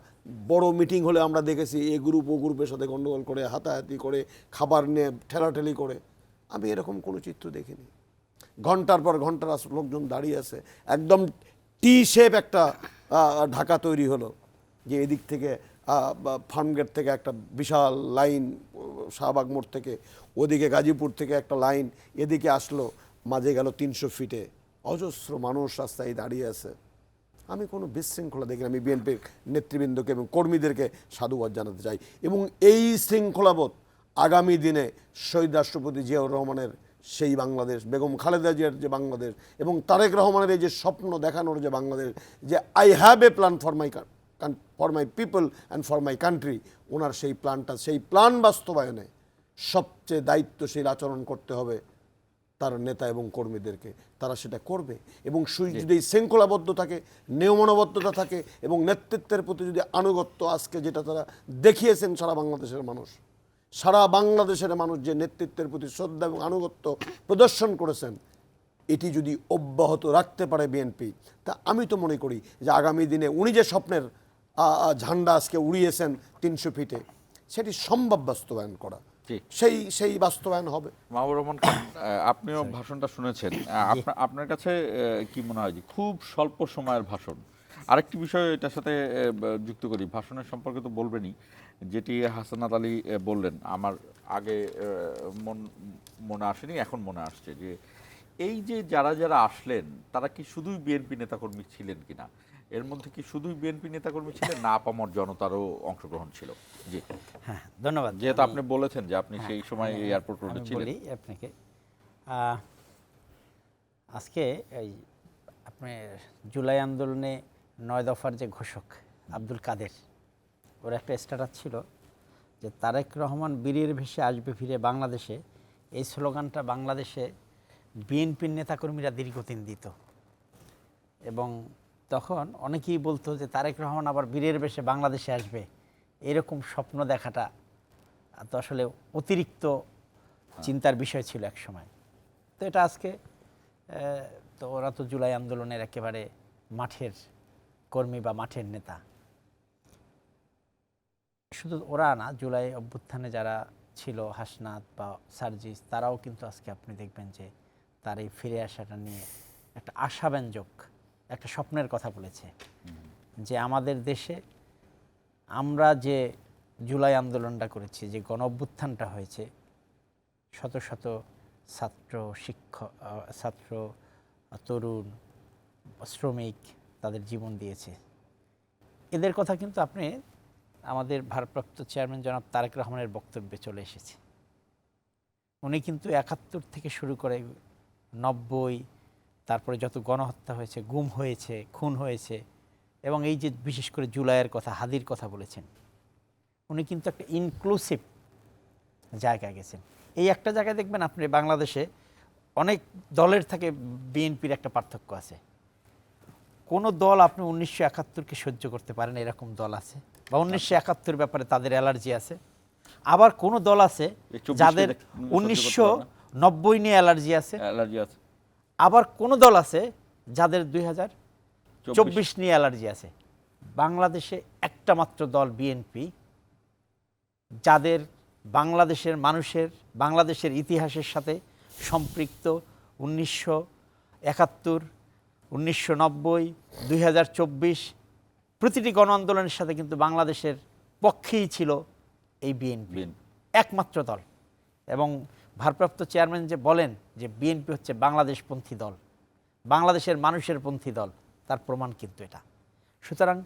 বড় মিটিং হলে আমরা দেখেছি এ গ্রুপ ও গ্রুপের সাথে গণ্ডগোল করে, হাতাহাতি করে, খাবার নিয়ে ঠেলাঠেলি করে। আমি এরকম কোনো চিত্র দেখিনি। ঘন্টার পর ঘন্টার লোকজন দাঁড়িয়ে আছে, একদম টি শেপ একটা ঢাকা তৈরি হলো, যে এদিক থেকে ফার্মগেট থেকে একটা বিশাল লাইন, শাহবাগ মোড় থেকে, ওদিকে গাজীপুর থেকে একটা লাইন, এদিকে আসলো, মাঝে গেল 300 ফিটে, অজস্র মানুষ রাস্তায় দাঁড়িয়ে আছে। আমি কোনো বিশৃঙ্খলা দেখি না। আমি বিএনপির নেতৃবৃন্দকে এবং কর্মীদেরকে সাধুবাদ জানাতে চাই। এবং এই শৃঙ্খলাবোধ আগামী দিনে শহীদ রাষ্ট্রপতি জিয়াউর রহমানের সেই বাংলাদেশ, বেগম খালেদা জিয়ার যে বাংলাদেশ, এবং তারেক রহমানের এই যে স্বপ্ন দেখানোর যে বাংলাদেশ, যে I have a plan for my people and for my country, ওনার সেই প্ল্যানটা, সেই প্ল্যান বাস্তবায়নে সবচেয়ে দায়িত্বশীল আচরণ করতে হবে তার নেতা এবং কর্মীদেরকে। তারা সেটা করবে। এবং যদি শৃঙ্খলাবদ্ধ থাকে, নিয়মানুবদ্ধতা থাকে এবং নেতৃত্বের প্রতি যদি আনুগত্য, আজকে যেটা তারা দেখিয়েছেন সারা বাংলাদেশের মানুষ যে নেতৃত্বের প্রতি শ্রদ্ধা এবং আনুগত্য প্রদর্শন করেছেন, এটি যদি অব্যাহত রাখতে পারে বিএনপি, তা আমি তো মনে করি যে আগামী দিনে উনি যে স্বপ্নের ঝান্ডা আজকে উড়িয়েছেন 300 ফিটে, সেটি সম্ভব বাস্তবায়ন করা, সেই বাস্তবায়ন হবে। মাহবুবুর রহমান খান, আপনিও ভাষণটা শুনেছেন, আপনার কাছে কি মনে হয় যে খুব স্বল্প সময়ের ভাষণ? আরেকটি বিষয় এটার সাথে যুক্ত করি, ভাষণের সম্পর্কে তো বলবেনই, যেটি হাসানাত আলী বললেন, আমার আগে মনে আসেনি, এখন মনে আসছে, যে এই যে যারা যারা আসলেন তারা কি শুধুই বিএনপি নেতাকর্মী ছিলেন কিনা, এর মধ্যে কি শুধুই বিএনপি নেতাকর্মী ছিলেন, না আপামর জনতারও অংশগ্রহণ ছিল? জি হ্যাঁ, ধন্যবাদ। যেহেতু আপনি বলেছেন যে আপনি সেই সময় এয়ারপোর্ট রোডে ছিলেন। বলি আপনাকে, আজকে এই আপনি জুলাই আন্দোলনে 9 দফার যে ঘোষক আব্দুল কাদের, ওর একটা স্ট্যাটাস ছিল যে তারেক রহমান বীরের ভেসে আসবে ফিরে বাংলাদেশে। এই স্লোগানটা বাংলাদেশে বিএনপির নেতাকর্মীরা দীর্ঘদিন দিত, এবং তখন অনেকেই বলতো যে তারেক রহমান আবার বীরের বেশে বাংলাদেশে আসবে, এরকম স্বপ্ন দেখাটা তো আসলে অতিরিক্ত চিন্তার বিষয় ছিল এক সময়। তো এটা আজকে তো ওরা তো জুলাই আন্দোলনের একেবারে মাঠের কর্মী বা মাঠের নেতা। শুধু ওরা না, জুলাই অভ্যুত্থানে যারা ছিল, হাসনাত বা সার্জিস, তারাও কিন্তু আজকে আপনি দেখবেন যে তার এই ফিরে আসাটা নিয়ে একটা আশাব্যঞ্জক একটা স্বপ্নের কথা বলেছে, যে আমাদের দেশে আমরা যে জুলাই আন্দোলনটা করেছি, যে গণ অভ্যুত্থানটা হয়েছে, শত শত ছাত্র, শিক্ষক, ছাত্র, তরুণ, শ্রমিক তাদের জীবন দিয়েছে। এদের কথা কিন্তু আপনি আমাদের ভারপ্রাপ্ত চেয়ারম্যান জনাব তারেক রহমানের বক্তব্যে চলে এসেছে। উনি কিন্তু 71 থেকে শুরু করে 90, তারপরে যত গণহত্যা হয়েছে, গুম হয়েছে, খুন হয়েছে, এবং এই যে বিশেষ করে জুলাইয়ের কথা, হাদির কথা বলেছেন, উনি কিন্তু একটা ইনক্লুসিভ জায়গায় গেছেন। এই একটা জায়গায় দেখবেন আপনি বাংলাদেশে অনেক দলের থেকে বিএনপির একটা পার্থক্য আছে। কোনো দল আপনি 1971-কে সহ্য করতে পারেন এরকম দল আছে, বা 1971 ব্যাপারে তাদের অ্যালার্জি আছে। আবার কোনো দল আছে যাদের 1990 নিয়ে অ্যালার্জি আছে। আবার কোনো দল আছে যাদের 2024 নিয়ে অ্যালার্জি আছে। বাংলাদেশে একটা মাত্র দল বিএনপি, যাদের বাংলাদেশের মানুষের বাংলাদেশের ইতিহাসের সাথে সম্পৃক্ত 1971, 1990, 2024 প্রতিটি গণ আন্দোলনের সাথে কিন্তু বাংলাদেশের পক্ষেই ছিল এই বিএনপি, একমাত্র দল। এবং ভারপ্রাপ্ত চেয়ারম্যান যে বলেন যে বিএনপি হচ্ছে বাংলাদেশপন্থী দল, বাংলাদেশের মানুষের পন্থী দল, তার প্রমাণ কিন্তু এটা। সুতরাং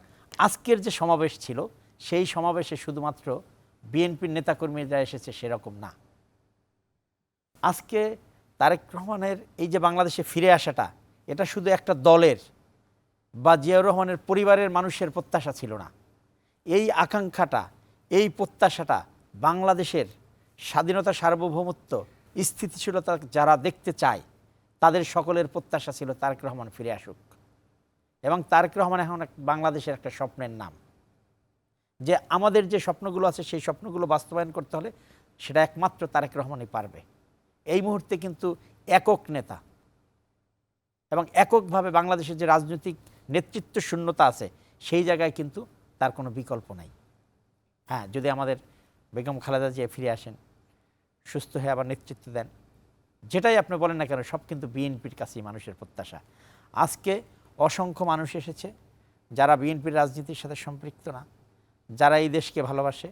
আজকের যে সমাবেশ ছিল সেই সমাবেশে শুধুমাত্র বিএনপির নেতাকর্মীরা এসেছে সেরকম না। আজকে তারেক রহমানের এই যে বাংলাদেশে ফিরে আসাটা, এটা শুধু একটা দলের বা জিয়াউর রহমানের পরিবারের মানুষের প্রত্যাশা ছিল না। এই আকাঙ্ক্ষাটা, এই প্রত্যাশাটা বাংলাদেশের স্বাধীনতা, সার্বভৌমত্ব, স্থিতিশীলতা যারা দেখতে চায় তাদের সকলের প্রত্যাশা ছিল তারেক রহমান ফিরে আসুক। এবং তারেক রহমান এখন বাংলাদেশের একটা স্বপ্নের নাম, যে আমাদের যে স্বপ্নগুলো আছে সেই স্বপ্নগুলো বাস্তবায়ন করতে হলে সেটা একমাত্র তারেক রহমানই পারবে। এই মুহূর্তে কিন্তু একক নেতা এবং এককভাবে বাংলাদেশের যে রাজনৈতিক নেতৃত্ব শূন্যতা আছে সেই জায়গায় কিন্তু তার কোনো বিকল্প নাই। হ্যাঁ, যদি আমাদের বেগম খালেদা জিয়া ফিরে আসেন, সুস্থ হয়ে আবার নেতৃত্ব দেন, যেটাই আপনি বলেন না কেন, সব কিন্তু বিএনপির কাছেই মানুষের প্রত্যাশা। আজকে অসংখ্য মানুষ এসেছে যারা বিএনপির রাজনীতির সাথে সম্পৃক্ত না, যারা এই দেশকে ভালোবাসে,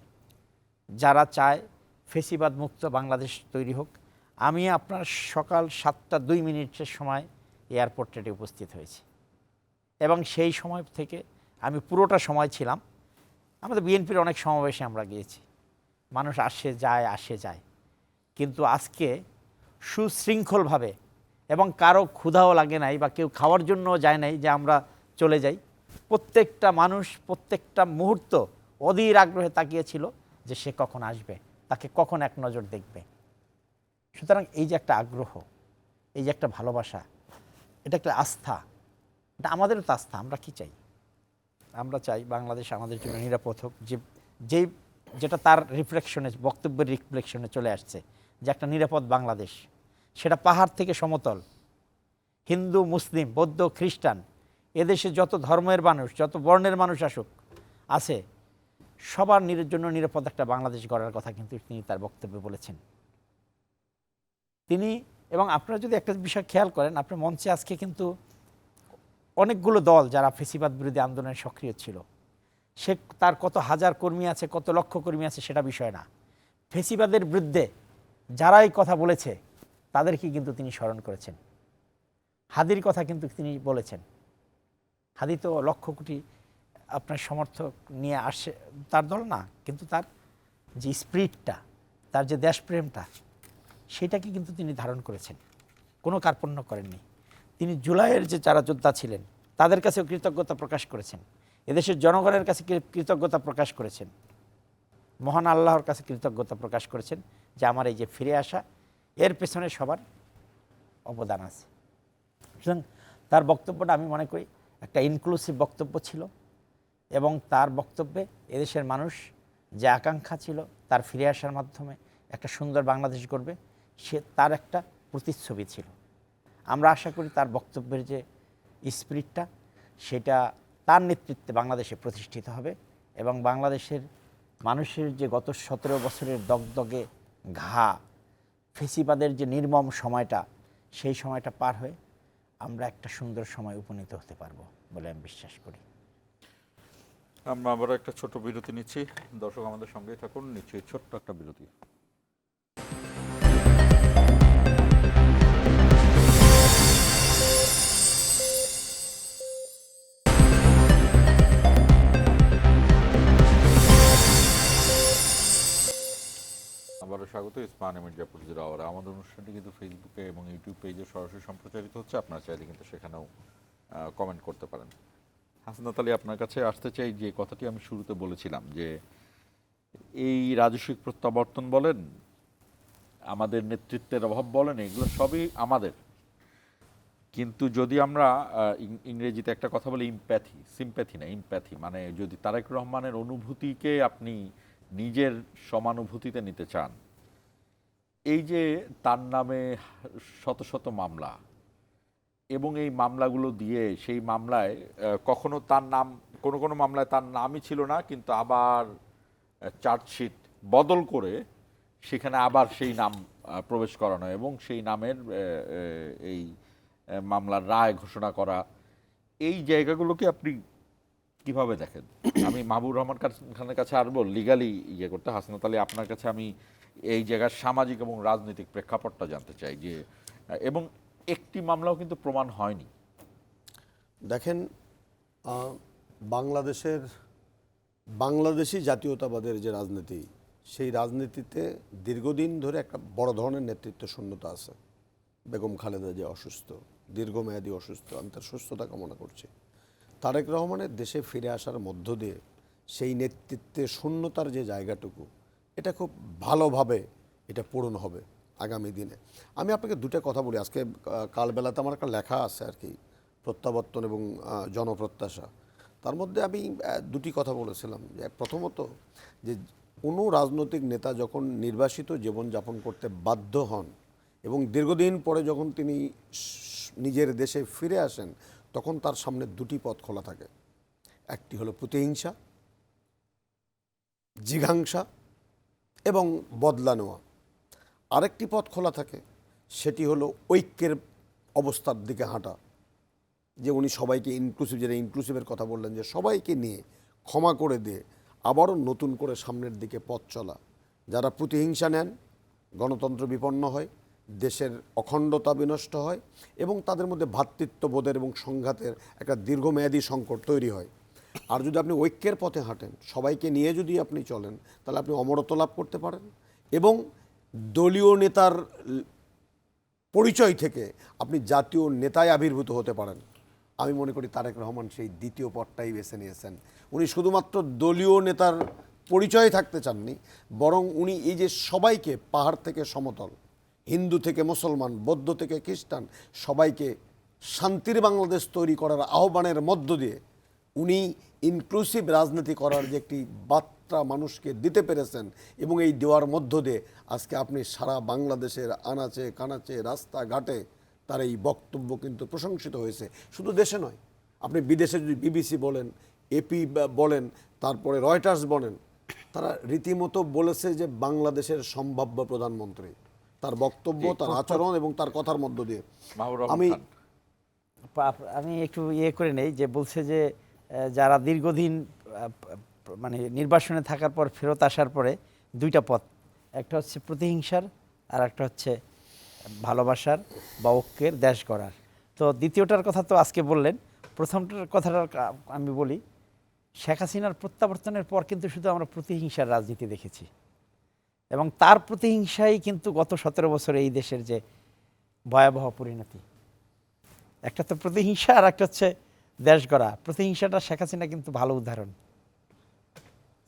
যারা চায় ফেসিবাদ মুক্ত বাংলাদেশ তৈরি হোক। আমি আপনার সকাল 7:02 সময় এয়ারপোর্টে উপস্থিত হয়েছি এবং সেই সময় থেকে আমি পুরোটা সময় ছিলাম। আমাদের বিএনপির অনেক সমাবেশে আমরা গিয়েছি, মানুষ আসে যায় আসে যায়, কিন্তু আজকে সুশৃঙ্খলভাবে এবং কারো ক্ষুধাও লাগে নাই বা কেউ খাওয়ার জন্য যায় নাই যে আমরা চলে যাই। প্রত্যেকটা মানুষ প্রত্যেকটা মুহূর্ত অধীর আগ্রহে তাকিয়েছিল যে সে কখন আসবে, তাকে কখন এক নজর দেখবে। সুতরাং এই যে একটা আগ্রহ, এই যে একটা ভালোবাসা, এটা একটা আস্থা, এটা আমাদেরও তো আস্থা। আমরা কি চাই? আমরা চাই বাংলাদেশ আমাদের জন্য নিরাপদ হোক, যেটা তার রিফ্লেকশনে, বক্তব্যের রিফ্লেকশনে চলে আসছে, যে একটা নিরাপদ বাংলাদেশ, সেটা পাহাড় থেকে সমতল, হিন্দু, মুসলিম, বৌদ্ধ, খ্রিস্টান, এদেশে যত ধর্মের মানুষ, যত বর্ণের মানুষ আছে, সবার জন্য নিরাপদ একটা বাংলাদেশ গড়ার কথা কিন্তু তিনি তার বক্তব্যে বলেছেন। তিনি, এবং আপনারা যদি একটা বিষয় খেয়াল করেন, আপনার মঞ্চে আজকে কিন্তু অনেকগুলো দল যারা ফেসিবাদ বিরোধী আন্দোলনে সক্রিয় ছিল, সে তার কত হাজার কর্মী আছে, কত লক্ষ কর্মী আছে সেটা বিষয় না, ফেসিবাদের বিরুদ্ধে যারাই কথা বলেছে তাদেরকে কিন্তু তিনি স্মরণ করেছেন। হাদির কথা কিন্তু তিনি বলেছেন। হাদি তো লক্ষ কোটি আপনার সমর্থক নিয়ে আসে, তার দল না, কিন্তু তার যে স্পিরিটটা, তার যে দেশপ্রেমটা, সেটাকে কিন্তু তিনি ধারণ করেছেন, কোনো কার্পণ্য করেননি। তিনি জুলাইয়ের যে যারা যোদ্ধা ছিলেন তাদের কাছেও কৃতজ্ঞতা প্রকাশ করেছেন, এদেশের জনগণের কাছে কৃতজ্ঞতা প্রকাশ করেছেন, মহান আল্লাহর কাছে কৃতজ্ঞতা প্রকাশ করেছেন যে আমার এই যে ফিরে আসা, এর পেছনে সবার অবদান আছে। সুতরাং তার বক্তব্যটা আমি মনে করি একটা ইনক্লুসিভ বক্তব্য ছিল, এবং তার বক্তব্যে এদেশের মানুষ যে আকাঙ্ক্ষা ছিল তার ফিরে আসার মাধ্যমে একটা সুন্দর বাংলাদেশ গড়বে, তার একটা প্রতিচ্ছবি ছিল। আমরা আশা করি তার বক্তব্যের যে স্পিরিটটা, সেটা তার নেতৃত্বে বাংলাদেশে প্রতিষ্ঠিত হবে, এবং বাংলাদেশের মানুষের যে গত 17 বছরের দগদগে ঘা, ফেসিবাদের যে নির্মম সময়টা, সেই সময়টা পার হয়ে আমরা একটা সুন্দর সময় উপনীত হতে পারবো বলে আমি বিশ্বাস করি। আমরা আবার একটা ছোট বিরতি নিচ্ছি, দর্শক আমাদের সঙ্গেই থাকুন, নিচ্ছি ছোট্ট একটা বিরতি। আবারও স্বাগত ইসমানী মির্জাপুর জিরাওয়ার। আমাদের অনুষ্ঠানটি কিন্তু ফেসবুকে এবং ইউটিউব পেজে সরাসরি সম্প্রচারিত হচ্ছে, আপনারা চাইলে কিন্তু সেখানেও কমেন্ট করতে পারেন। হাসনাত আলী, আপনার কাছে আসতে চাই যে কথাটি আমি শুরুতে বলেছিলাম, যে এই রাজস্বিক প্রত্যাবর্তন বলেন, আমাদের নেতৃত্বের অভাব বলেন, এগুলো সবই আমাদের। কিন্তু যদি আমরা ইংরেজিতে একটা কথা বলি ইমপ্যাথি, সিম্প্যাথি না ইমপ্যাথি, মানে যদি তারেক রহমানের অনুভূতিকে আপনি নিজের সমানুভূতিতে নিতে চান, এই যে তার নামে শত শত মামলা, এবং এই মামলাগুলো দিয়ে সেই মামলায় কখনো তার নাম, কোনো কোনো মামলায় তার নামই ছিল না, কিন্তু আবার চার্জশিট বদল করে সেখানে আবার সেই নাম প্রবেশ করানো এবং সেই নামের এই মামলার রায় ঘোষণা করা, এই জায়গাগুলোকে আপনি কিভাবে দেখেন? আমি মাহবুব রহমান খানের কাছে আসবো লিগালি ইয়ে করতে। হাসনাত আলী, আপনার কাছে আমি এই জায়গার সামাজিক এবং রাজনৈতিক প্রেক্ষাপটটা জানতে চাই যে, এবং একটি মামলাও কিন্তু প্রমাণ হয়নি। দেখেন, বাংলাদেশি জাতীয়তাবাদের যে রাজনীতি, সেই রাজনীতিতে দীর্ঘদিন ধরে একটা বড় ধরনের নেতৃত্ব শূন্যতা আছে। বেগম খালেদা যে অসুস্থ, দীর্ঘমেয়াদী অসুস্থ, আমি তার সুস্থতা কামনা করছি। তারেক রহমানের দেশে ফিরে আসার মধ্য দিয়ে সেই নেতৃত্বে শূন্যতার যে জায়গাটুকু, এটা খুব ভালোভাবে এটা পূরণ হবে আগামী দিনে। আমি আপনাকে দুটো কথা বলি। আজকে কালবেলাতে আমার একটা লেখা আছে আর কি, প্রত্যাবর্তন এবং জনপ্রত্যাশা। তার মধ্যে আমি দুটি কথা বলেছিলাম। যে প্রথমত, যে কোনো রাজনৈতিক নেতা যখন নির্বাসিত জীবনযাপন করতে বাধ্য হন এবং দীর্ঘদিন পরে যখন তিনি নিজের দেশে ফিরে আসেন, তখন তার সামনে দুটি পথ খোলা থাকে। একটি হলো প্রতিহিংসা, জিঘাংসা এবং বদলা নেওয়া। আরেকটি পথ খোলা থাকে, সেটি হলো ঐক্যের অবস্থার দিকে হাঁটা। যে উনি সবাইকে ইনক্লুসিভ, যেটা ইনক্লুসিভের কথা বললেন, যে সবাইকে নিয়ে ক্ষমা করে দিয়ে আবারও নতুন করে সামনের দিকে পথ চলা। যারা প্রতিহিংসা নেন, গণতন্ত্র বিপন্ন হয়, দেশের অখণ্ডতা বিনষ্ট হয় এবং তাদের মধ্যে ভ্রাতৃত্ববোধের এবং সংঘাতের একটা দীর্ঘমেয়াদী সংকট তৈরি হয়। আর যদি আপনি ঐক্যের পথে হাঁটেন, সবাইকে নিয়ে যদি আপনি চলেন, তাহলে আপনি অমরত্ব লাভ করতে পারেন এবং দলীয় নেতার পরিচয় থেকে আপনি জাতীয় নেতায় আবির্ভূত হতে পারেন। আমি মনে করি তারেক রহমান সেই দ্বিতীয় পথটাই বেছে নিয়েছেন। উনি শুধুমাত্র দলীয় নেতার পরিচয়ে থাকতে চাননি, বরং উনি এই যে সবাইকে, পাহাড় থেকে সমতল, হিন্দু থেকে মুসলমান, বৌদ্ধ থেকে খ্রিস্টান, সবাইকে শান্তির বাংলাদেশ তৈরি করার আহ্বানের মধ্য দিয়ে উনি ইনক্লুসিভ রাজনীতি করার যে একটি বার্তা মানুষকে দিতে পেরেছেন। এবং এই দেওয়ার মধ্য দিয়ে আজকে আপনি সারা বাংলাদেশের আনাচে কানাচে রাস্তাঘাটে তার এই বক্তব্য কিন্তু প্রশংসিত হয়েছে। শুধু দেশে নয়, আপনি বিদেশে যদি বিবিসি বলেন, এপি বলেন, তারপরে রয়টার্স বলেন, তারা রীতিমতো বলেছে যে বাংলাদেশের সম্ভাব্য প্রধানমন্ত্রী। তার বক্তব্য, তার আচরণ এবং তার কথার মধ্য দিয়ে আমি একটু করে নেই, যে বলছে যে যারা দীর্ঘদিন মানে নির্বাসনে থাকার পর ফেরত আসার পরে দুইটা পথ, একটা হচ্ছে প্রতিহিংসার আর একটা হচ্ছে ভালোবাসার বা ঐক্যের দেশ গড়ার। তো দ্বিতীয়টার কথা তো আজকে বললেন, প্রথমটার কথাটা আমি বলি। শেখ হাসিনার প্রত্যাবর্তনের পর কিন্তু শুধু আমরা প্রতিহিংসার রাজনীতি দেখেছি এবং তার প্রতিহিংসাই কিন্তু গত 17 বছরে এই দেশের যে ভয়াবহ পরিণতি। একটা তো প্রতিহিংসা আর একটা হচ্ছে দেশ গড়া। প্রতিহিংসাটা শেখ হাসিনা কিন্তু ভালো উদাহরণ।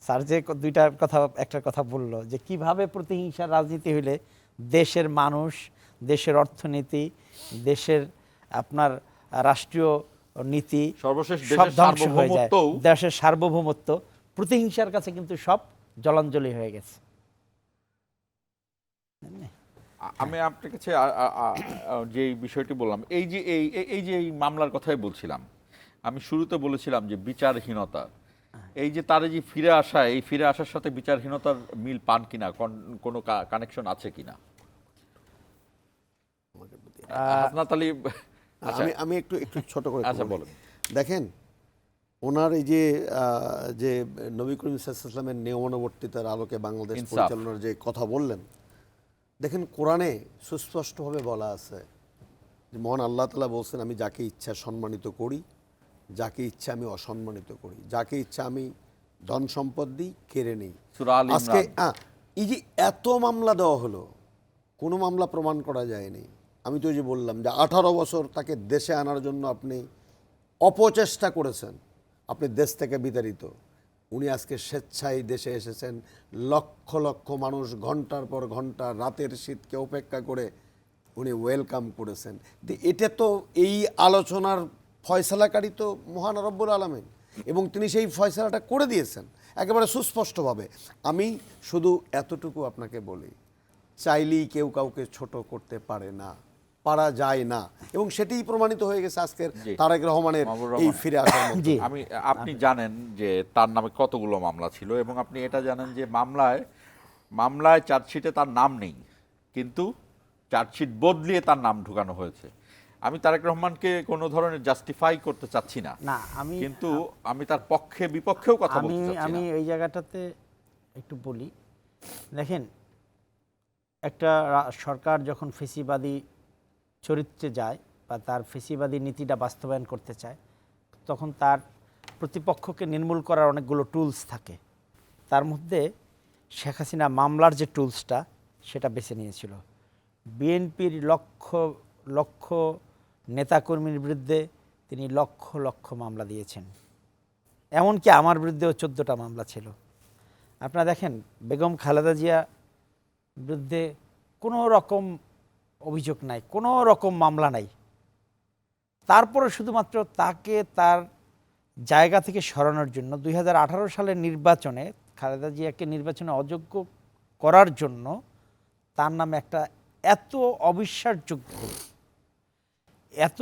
স্যার যে দুইটার কথা, একটা কথা বললো যে কিভাবে প্রতিহিংসার রাজনীতি হইলে দেশের মানুষ, দেশের অর্থনীতি, দেশের আপনার রাষ্ট্রীয় নীতি সর্বশেষ সব ধ্বংস হয়ে যায়। দেশের সার্বভৌমত্ব প্রতিহিংসার কাছে কিন্তু সব জলাঞ্জলি হয়ে গেছে। আমি আপনার কাছে যে বিষয়টি বললাম, এই যে এই মামলার কথাই বলছিলাম, আমি শুরুতে বলেছিলাম যে বিচারহীনতা, এই যে তার যে ফিরে আসা, এই ফিরে আসার সাথে বিচারহীনতার মিল পান কিনা, কোনো কানেকশন আছে কিনা? হাসনাত আলী, আমি একটু ছোট করে বলেন। দেখেন, ওনার এই যে নবী করিম সাল্লাল্লাহু আলাইহি ওয়াসাল্লামের নিয়মানুবর্তিতার আলোকে বাংলাদেশ পরিচালনার যে কথা বললেন, দেখেন কোরআনে সুস্পষ্টভাবে বলা আছে যে মহান আল্লাহ তাআলা বলছেন, আমি যাকে ইচ্ছা সম্মানিত করি, যাকে ইচ্ছা আমি অসম্মানিত করি, যাকে ইচ্ছা আমি ধন সম্পদ দিই, কেড়ে নেই। আজকে এই যে এত মামলা দেওয়া হলো, কোনো মামলা প্রমাণ করা যায়নি। আমি তো যে বললাম যে 18 বছর তাকে দেশে আনার জন্য আপনি অপচেষ্টা করেছেন, আপনি দেশ থেকে বিতাড়িত। উনি আজকে স্বেচ্ছায় দেশে এসেছেন, লক্ষ লক্ষ মানুষ ঘন্টার পর ঘন্টা রাতের শীতকে উপেক্ষা করে উনি ওয়েলকাম করেছেন। এটা তো এই আলোচনার ফয়সালাকারী তো মহান রব্বুল আলামিন, এবং তিনি সেই ফয়সালাটা করে দিয়েছেন একেবারে সুস্পষ্টভাবে। আমি শুধু এতটুকু আপনাকে বলি, চাইলেই কেউ কাউকে ছোট করতে পারে না, পারা যায় না, এবং সেটাই প্রমাণিত হয়ে গেছে আজকের তারেক রহমানের এই ফিরে আসার মধ্যে। আপনি জানেন যে তার নামে কতগুলো মামলা ছিল, এবং আপনি এটা জানেন যে মামলায় মামলায় চার্জশিটে তার নাম নেই, কিন্তু চার্জশিট বদলিয়ে তার নাম ঢুকানো হয়েছে। আমি তারেক রহমানকে কোনো ধরনের জাস্টিফাই করতে চাচ্ছি না, না আমি কিন্তু আমি তার পক্ষে বিপক্ষেও কথা আমি বলতে চাচ্ছি আমি না। এই জায়গাটাতে একটু বলি। দেখেন, একটা সরকার যখন ফেসিবাদী চরিত্রে যায় বা তার ফেসিবাদী নীতিটা বাস্তবায়ন করতে চায়, তখন তার প্রতিপক্ষকে নির্মূল করার অনেকগুলো টুলস থাকে। তার মধ্যে শেখ হাসিনা মামলার যে টুলসটা সেটা বেছে নিয়েছিল। বিএনপির লক্ষ লক্ষ নেতাকর্মীর বিরুদ্ধে তিনি লক্ষ লক্ষ মামলা দিয়েছেন, এমনকি আমার বিরুদ্ধেও 14টা মামলা ছিল। আপনারা দেখেন, বেগম খালেদা জিয়া বিরুদ্ধে কোনো রকম অভিযোগ নাই, কোনো রকম মামলা নাই, তারপরে শুধুমাত্র তাকে তার জায়গা থেকে সরানোর জন্য 2018 সালের নির্বাচনে খালেদা জিয়াকে নির্বাচনে অযোগ্য করার জন্য তার নামে একটা এত অবিশ্বাসযোগ্য, এত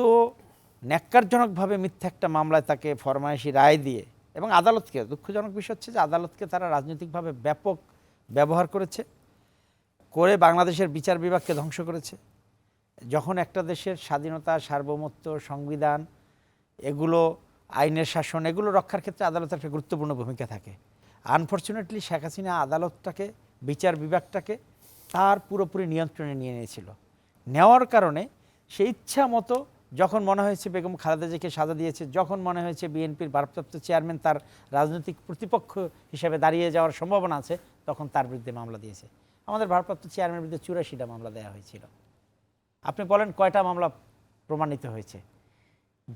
ন্যাক্কারজনকভাবে মিথ্যা একটা মামলায় তাকে ফরমায়েশি রায় দিয়ে, এবং আদালতকে, দুঃখজনক বিষয় হচ্ছে যে আদালতকে তারা রাজনৈতিকভাবে ব্যাপক ব্যবহার করেছে, করে বাংলাদেশের বিচার বিভাগকে ধ্বংস করেছে। যখন একটা দেশের স্বাধীনতা, সার্বভৌমত্ব, সংবিধান, এগুলো আইনের শাসন, এগুলো রক্ষার ক্ষেত্রে আদালতের একটা গুরুত্বপূর্ণ ভূমিকা থাকে। আনফর্চুনেটলি শেখ হাসিনা আদালতটাকে, বিচার বিভাগটাকে তার পুরোপুরি নিয়ন্ত্রণে নিয়ে নিয়েছিল। নেওয়ার কারণে সে ইচ্ছা মতো যখন মনে হয়েছে বেগম খালেদা জিয়াকে সাজা দিয়েছে, যখন মনে হয়েছে বিএনপির ভারপ্রাপ্ত চেয়ারম্যান তার রাজনৈতিক প্রতিপক্ষ হিসেবে দাঁড়িয়ে যাওয়ার সম্ভাবনা আছে, তখন তার বিরুদ্ধে মামলা দিয়েছে। আমাদের ভারপ্রাপ্ত চেয়ারম্যানের বিরুদ্ধে 84টা মামলা দেওয়া হয়েছিল। আপনি বলেন কয়টা মামলা প্রমাণিত হয়েছে?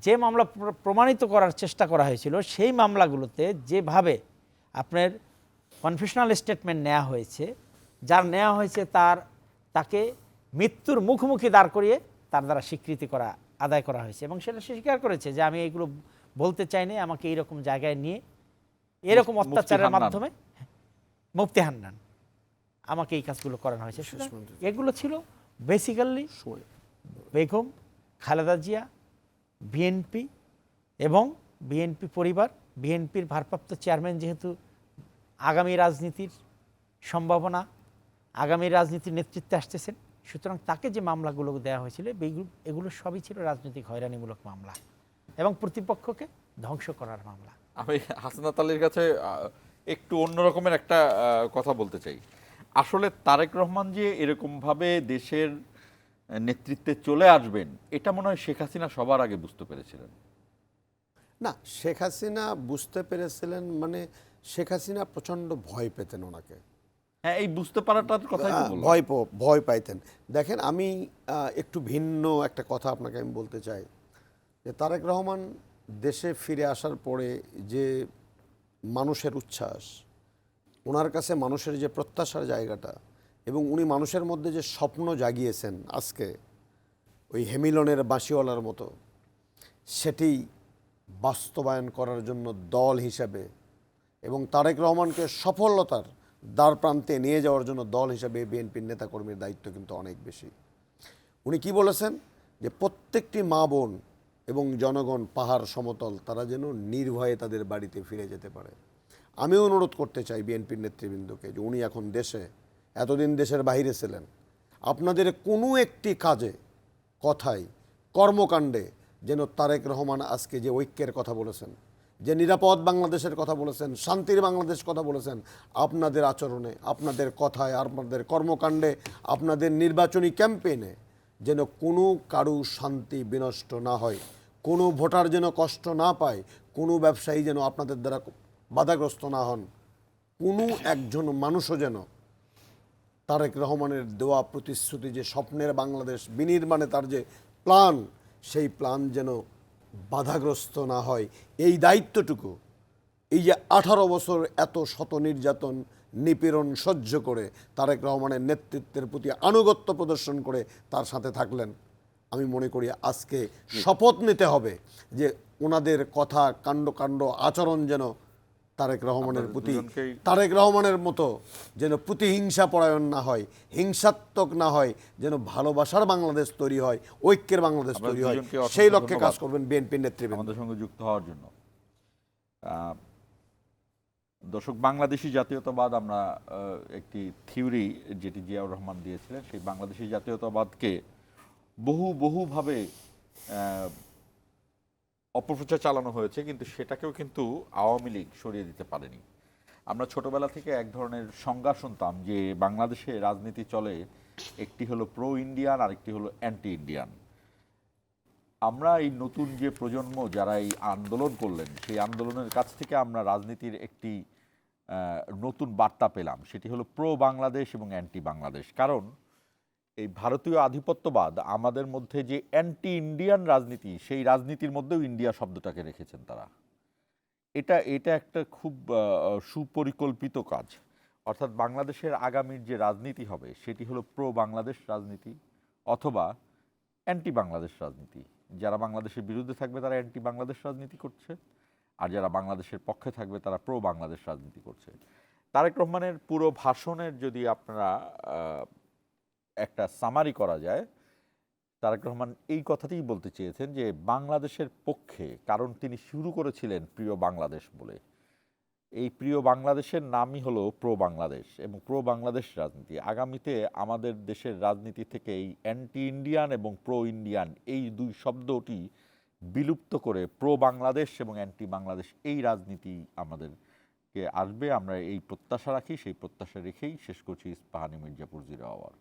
যে মামলা প্রমাণিত করার চেষ্টা করা হয়েছিল সেই মামলাগুলোতে যেভাবে আপনার কনফেশনাল স্টেটমেন্ট নেওয়া হয়েছে, যার নেওয়া হয়েছে তাকে মৃত্যুর মুখোমুখি দাঁড় করিয়ে তার দ্বারা স্বীকৃতি আদায় করা হয়েছে, এবং সেটা সে স্বীকার করেছে যে আমি এইগুলো বলতে চাইনি, আমাকে এইরকম জায়গায় নিয়ে এরকম অত্যাচারের মাধ্যমে, মুফতি হান্নান, আমাকে এই কাজগুলো করানো হয়েছে। এগুলো ছিল বেসিক্যালি বেগম খালেদা জিয়া, বিএনপি এবং বিএনপি পরিবার, বিএনপির ভারপ্রাপ্ত চেয়ারম্যান যেহেতু আগামী রাজনীতির সম্ভাবনা, আগামী রাজনীতির নেতৃত্বে আসতেছেন, সুতরাং তাকে যে মামলাগুলো দেওয়া হয়েছিল এগুলো সবই ছিল রাজনৈতিক হয়রানিমূলক মামলা এবং প্রতিপক্ষকে ধ্বংস করার মামলা। আমি হাসনাত আলীর কাছে একটু অন্য রকমের একটা কথা বলতে চাই। আসলে তারেক রহমান যে এরকমভাবে দেশের নেতৃত্বে চলে আসবেন, এটা মনে হয় শেখ হাসিনা সবার আগে বুঝতে পেরেছিলেন। না, শেখ হাসিনা বুঝতে পেরেছিলেন মানে শেখ হাসিনা প্রচণ্ড ভয় পেতেন ওনাকে। হ্যাঁ, এই বুঝতে পারাটার কথাই তো বললাম। ভয় পাইতেন। দেখেন, আমি একটু ভিন্ন একটা কথা আপনাকে আমি বলতে চাই যে তারেক রহমান দেশে ফিরে আসার পরে যে মানুষের উচ্ছ্বাস, ওনার কাছে মানুষের যে প্রত্যাশার জায়গাটা, এবং উনি মানুষের মধ্যে যে স্বপ্ন জাগিয়েছেন আজকে ওই হেমিলনের বাঁশিওয়ালার মতো, সেটি বাস্তবায়ন করার জন্য দল হিসাবে এবং তারেক রহমানকে সফলতার দ্বার প্রান্তে নিয়ে যাওয়ার জন্য দল হিসাবে বিএনপির নেতাকর্মীর দায়িত্ব কিন্তু অনেক বেশি। উনি কি বলেছেন যে প্রত্যেকটি মা বোন এবং জনগণ পাহাড় সমতল তারা যেন নির্ভয়ে তাদের বাড়িতে ফিরে যেতে পারে। আমি অনুরোধ করতে চাই বিএনপির নেতৃবৃন্দকে যে উনি এখন দেশে, এতদিন দেশের বাইরে ছিলেন, আপনাদের কোনো একটি কাজে, কথায়, কর্মকাণ্ডে যেন তারেক রহমান আজকে যে ঐক্যের কথা বলেছেন, যে নিরাপদ বাংলাদেশের কথা বলেছেন, শান্তির বাংলাদেশ কথা বলেছেন, আপনাদের আচরণে, আপনাদের কথায়, আপনাদের কর্মকাণ্ডে, আপনাদের নির্বাচনী ক্যাম্পেইনে যেন কোনো কারু শান্তি বিনষ্ট না হয়, কোনো ভোটার যেন কষ্ট না পায়, কোনো ব্যবসায়ী যেন আপনাদের দ্বারা বাধাগ্রস্ত না হন, কোনো একজন মানুষও যেন তারেক রহমানের দেওয়া প্রতিশ্রুতি, যে স্বপ্নের বাংলাদেশ বিনির্মাণে তার যে প্ল্যান, সেই প্ল্যান যেন বাধাগ্রস্ত না হয়, এই দায়িত্বটুকু এই যে 18 বছর এত শত নির্যাতন নিপীড়ন সহ্য করে তারেক রহমানের নেতৃত্বের প্রতি আনুগত্য প্রদর্শন করে তার সাথে থাকলেন, আমি মনে করি আজকে শপথ নিতে হবে যে ওনাদের কথা, কাণ্ড আচরণ যেন তারেক রহমানের প্রতি, তারেক রহমানের মতো যেন প্রতিহিংসা পরায়ণ না হয়, হিংসাত্মক না হয়, যেন ভালোবাসার বাংলাদেশ তৈরি হয়, ঐক্যের বাংলাদেশ তৈরি হয়, সেই লক্ষ্যে কাজ করবেন বিএনপির নেতৃবৃন্দ। আমাদের সঙ্গে যুক্ত হওয়ার জন্য দর্শক, বাংলাদেশি জাতীয়তাবাদ আমরা একটি থিওরি যেটি জিয়াউর রহমান দিয়েছিলেন, সেই বাংলাদেশি জাতীয়তাবাদকে বহুভাবে অপপ্রচার চালানো হয়েছে, কিন্তু সেটাকেও কিন্তু আওয়ামী লীগ সরিয়ে দিতে পারেনি। আমরা ছোটবেলা থেকে এক ধরনের সংজ্ঞা শুনতাম যে বাংলাদেশে রাজনীতি চলে, একটি হলো প্রো ইন্ডিয়ান আর একটি হলো অ্যান্টি ইন্ডিয়ান। আমরা এই নতুন যে প্রজন্ম যারা এই আন্দোলন করলেন, সেই আন্দোলনের কাছ থেকে আমরা রাজনীতির একটি নতুন বার্তা পেলাম, সেটি হলো প্রো বাংলাদেশ এবং অ্যান্টি বাংলাদেশ। কারণ এই ভারতীয় আধিপত্যবাদ আমাদের মধ্যে যে অ্যান্টি ইন্ডিয়ান রাজনীতি, সেই রাজনীতির মধ্যেও ইন্ডিয়া শব্দটাকে রেখেছেন তারা। এটা একটা খুব সুপরিকল্পিত কাজ। অর্থাৎ বাংলাদেশের আগামীর যে রাজনীতি হবে সেটি হলো প্রো বাংলাদেশ রাজনীতি অথবা অ্যান্টি বাংলাদেশ রাজনীতি। যারা বাংলাদেশের বিরুদ্ধে থাকবে তারা অ্যান্টি বাংলাদেশ রাজনীতি করছে, আর যারা বাংলাদেশের পক্ষে থাকবে তারা প্রো বাংলাদেশ রাজনীতি করছে। তারেক রহমানের পুরো ভাষণের যদি আপনারা একটা সামারি করা যায়, তারেক রহমান এই কথাটিই বলতে চেয়েছেন যে বাংলাদেশের পক্ষে, কারণ তিনি শুরু করেছিলেন প্রিয় বাংলাদেশ বলে। এই প্রিয় বাংলাদেশের নামই হলো প্রো বাংলাদেশ এবং প্রো বাংলাদেশ রাজনীতি। আগামীতে আমাদের দেশের রাজনীতি থেকে এই অ্যান্টি ইন্ডিয়ান এবং প্রো ইন্ডিয়ান এই দুই শব্দটি বিলুপ্ত করে প্রো বাংলাদেশ এবং অ্যান্টি বাংলাদেশ এই রাজনীতি আমাদেরকে আসবে। আমরা এই প্রত্যাশা রাখি, সেই প্রত্যাশা রেখেই শেষ করছি ইস্পাহানি মির্জাপুর 0 আওয়ার।